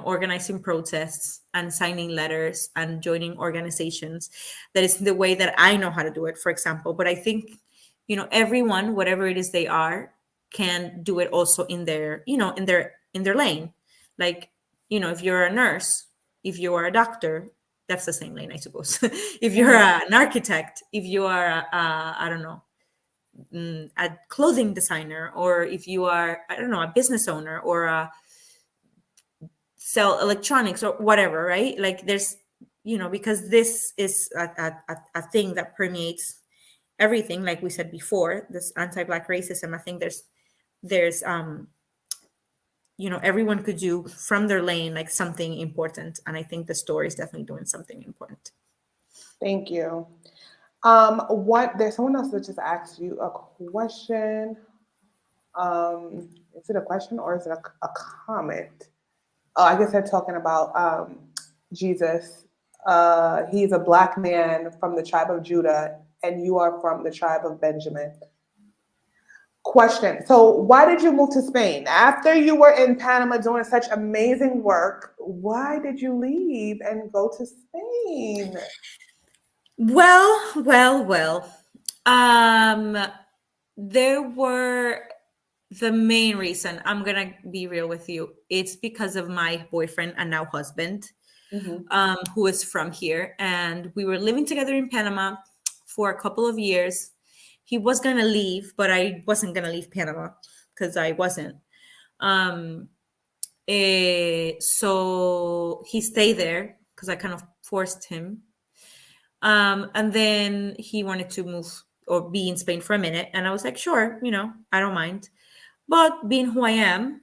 Speaker 3: organizing protests and signing letters and joining organizations. That is the way that I know how to do it, for example. But I think, everyone, whatever it is they are, can do it also in their, in their lane. Like, if you're a nurse, if you are a doctor, that's the same lane, I suppose. If you're an architect, if you are, I don't know, a clothing designer, or if you are, I don't know, a business owner, or sell electronics or whatever, right? Like there's, because this is a thing that permeates everything. Like we said before, this anti-Black racism, I think there's everyone could do from their lane like something important, and I think the store is definitely doing something important.
Speaker 1: Thank you. There's someone else that just asked you a question. Is it a question or is it a comment? Oh, I guess they're talking about Jesus. He's a Black man from the tribe of Judah, and you are from the tribe of Benjamin. Question. So why did you move to Spain? After you were in Panama doing such amazing work, why did you leave and go to Spain?
Speaker 3: Well. There were, the main reason, I'm gonna be real with you, it's because of my boyfriend and now husband, who is from here, and we were living together in Panama for a couple of years. He was gonna leave, but I wasn't gonna leave Panama because I wasn't. So he stayed there because I kind of forced him. And then he wanted to move or be in Spain for a minute, and I was like, sure, I don't mind. But being who I am,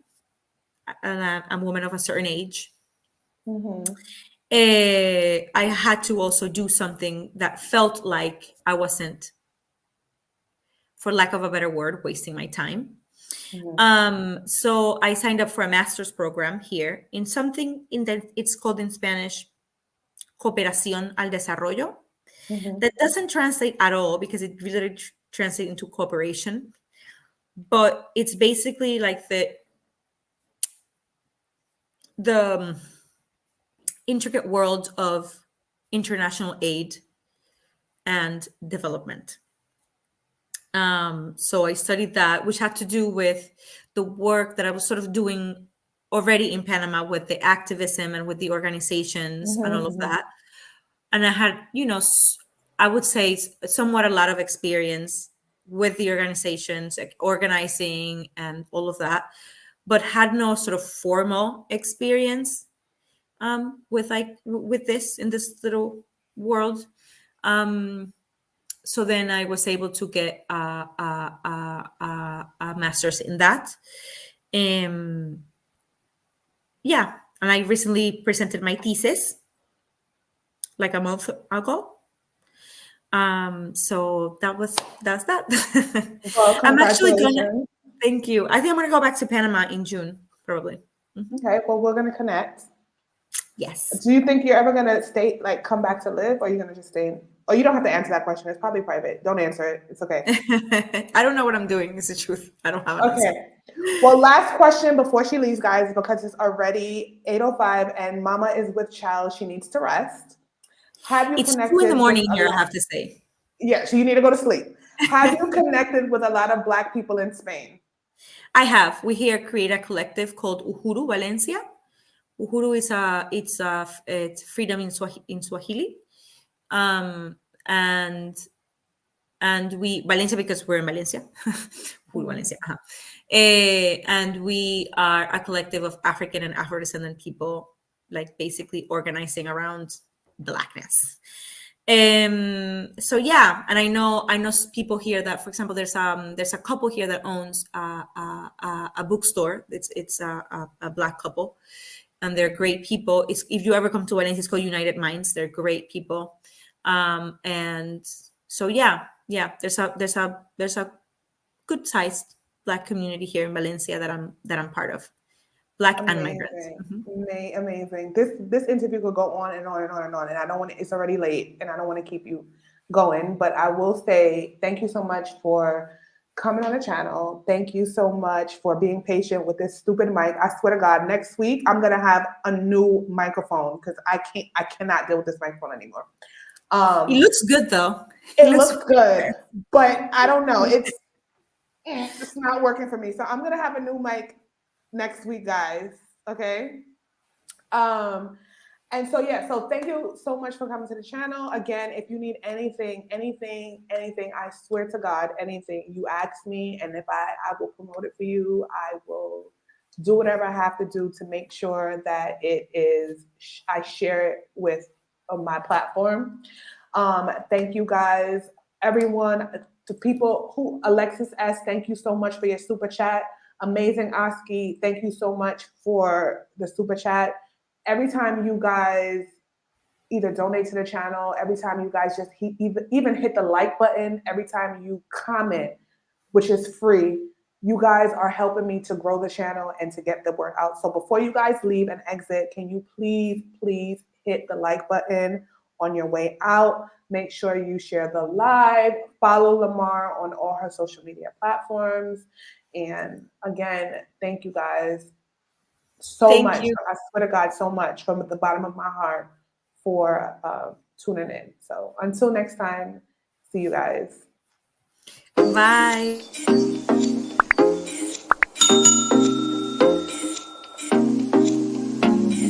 Speaker 3: and I'm a woman of a certain age, I had to also do something that felt like I wasn't, for lack of a better word, wasting my time. So I signed up for a master's program here in something it's called in Spanish, Cooperación al Desarrollo. That doesn't translate at all because it really translates into cooperation. But it's basically like the intricate world of international aid and development. So I studied that, which had to do with the work that I was sort of doing already in Panama with the activism and with the organizations and all of that. And I had, I would say somewhat a lot of experience with the organizations, like organizing and all of that, but had no sort of formal experience with this in this little world. So then I was able to get a master's in that. And I recently presented my thesis like a month ago. So that's that.
Speaker 1: Well,
Speaker 3: I'm actually thank you. I think I'm gonna go back to Panama in June, probably.
Speaker 1: Okay, well, we're gonna connect.
Speaker 3: Yes.
Speaker 1: Do you think you're ever gonna come back to live, or are you gonna just stay? Oh, you don't have to answer that question. It's probably private. Don't answer it. It's okay.
Speaker 3: I don't know what I'm doing. It's the truth. I don't have an answer.
Speaker 1: Well, last question before she leaves, guys, because it's already 8:05 and Mama is with child. She needs to rest.
Speaker 3: It's 2 a.m. here, I have to say.
Speaker 1: Yeah, so you need to go to sleep. Have you connected with a lot of Black people in Spain?
Speaker 3: I have. We here create a collective called Uhuru Valencia. Uhuru is it's freedom in Swahili. And we Valencia because we're in Valencia. Valencia. And we are a collective of African and Afro-descendant people, like basically organizing around Blackness. So yeah, and I know people here that, for example, there's a couple here that owns a bookstore. It's a Black couple, and they're great people. If you ever come to Valencia, it's called United Minds. They're great people, and So yeah, there's a good sized Black community here in Valencia that I'm part of. Black and migrants.
Speaker 4: Amazing. This interview could go on and on and on and on, and I don't want to, it's already late, and I don't want to keep you going, but I will say thank you so much for coming on the channel. Thank you so much for being patient with this stupid mic. I swear to God, next week I'm gonna have a new microphone because I cannot deal with this microphone anymore.
Speaker 3: It looks good though.
Speaker 4: It looks good, but I don't know. It's not working for me. So I'm gonna have a new mic next week, guys. Okay. And so yeah, so thank you so much for coming to the channel. Again, if you need anything, I swear to God, anything, you ask me, and if I will promote it for you. I will do whatever I have to do to make sure that I share it with my platform. Thank you guys, everyone, to people who, Alexis S., thank you so much for your super chat. Amazing Oski, thank you so much for the super chat. Every time you guys either donate to the channel, every time you guys just even hit the like button, every time you comment, which is free, you guys are helping me to grow the channel and to get the word out. So before you guys leave and exit, can you please hit the like button on your way out? Make sure you share the live, follow Lamar on all her social media platforms. And again, thank you guys so much. I swear to God, so much from the bottom of my heart for tuning in. So until next time, see you guys.
Speaker 3: Bye.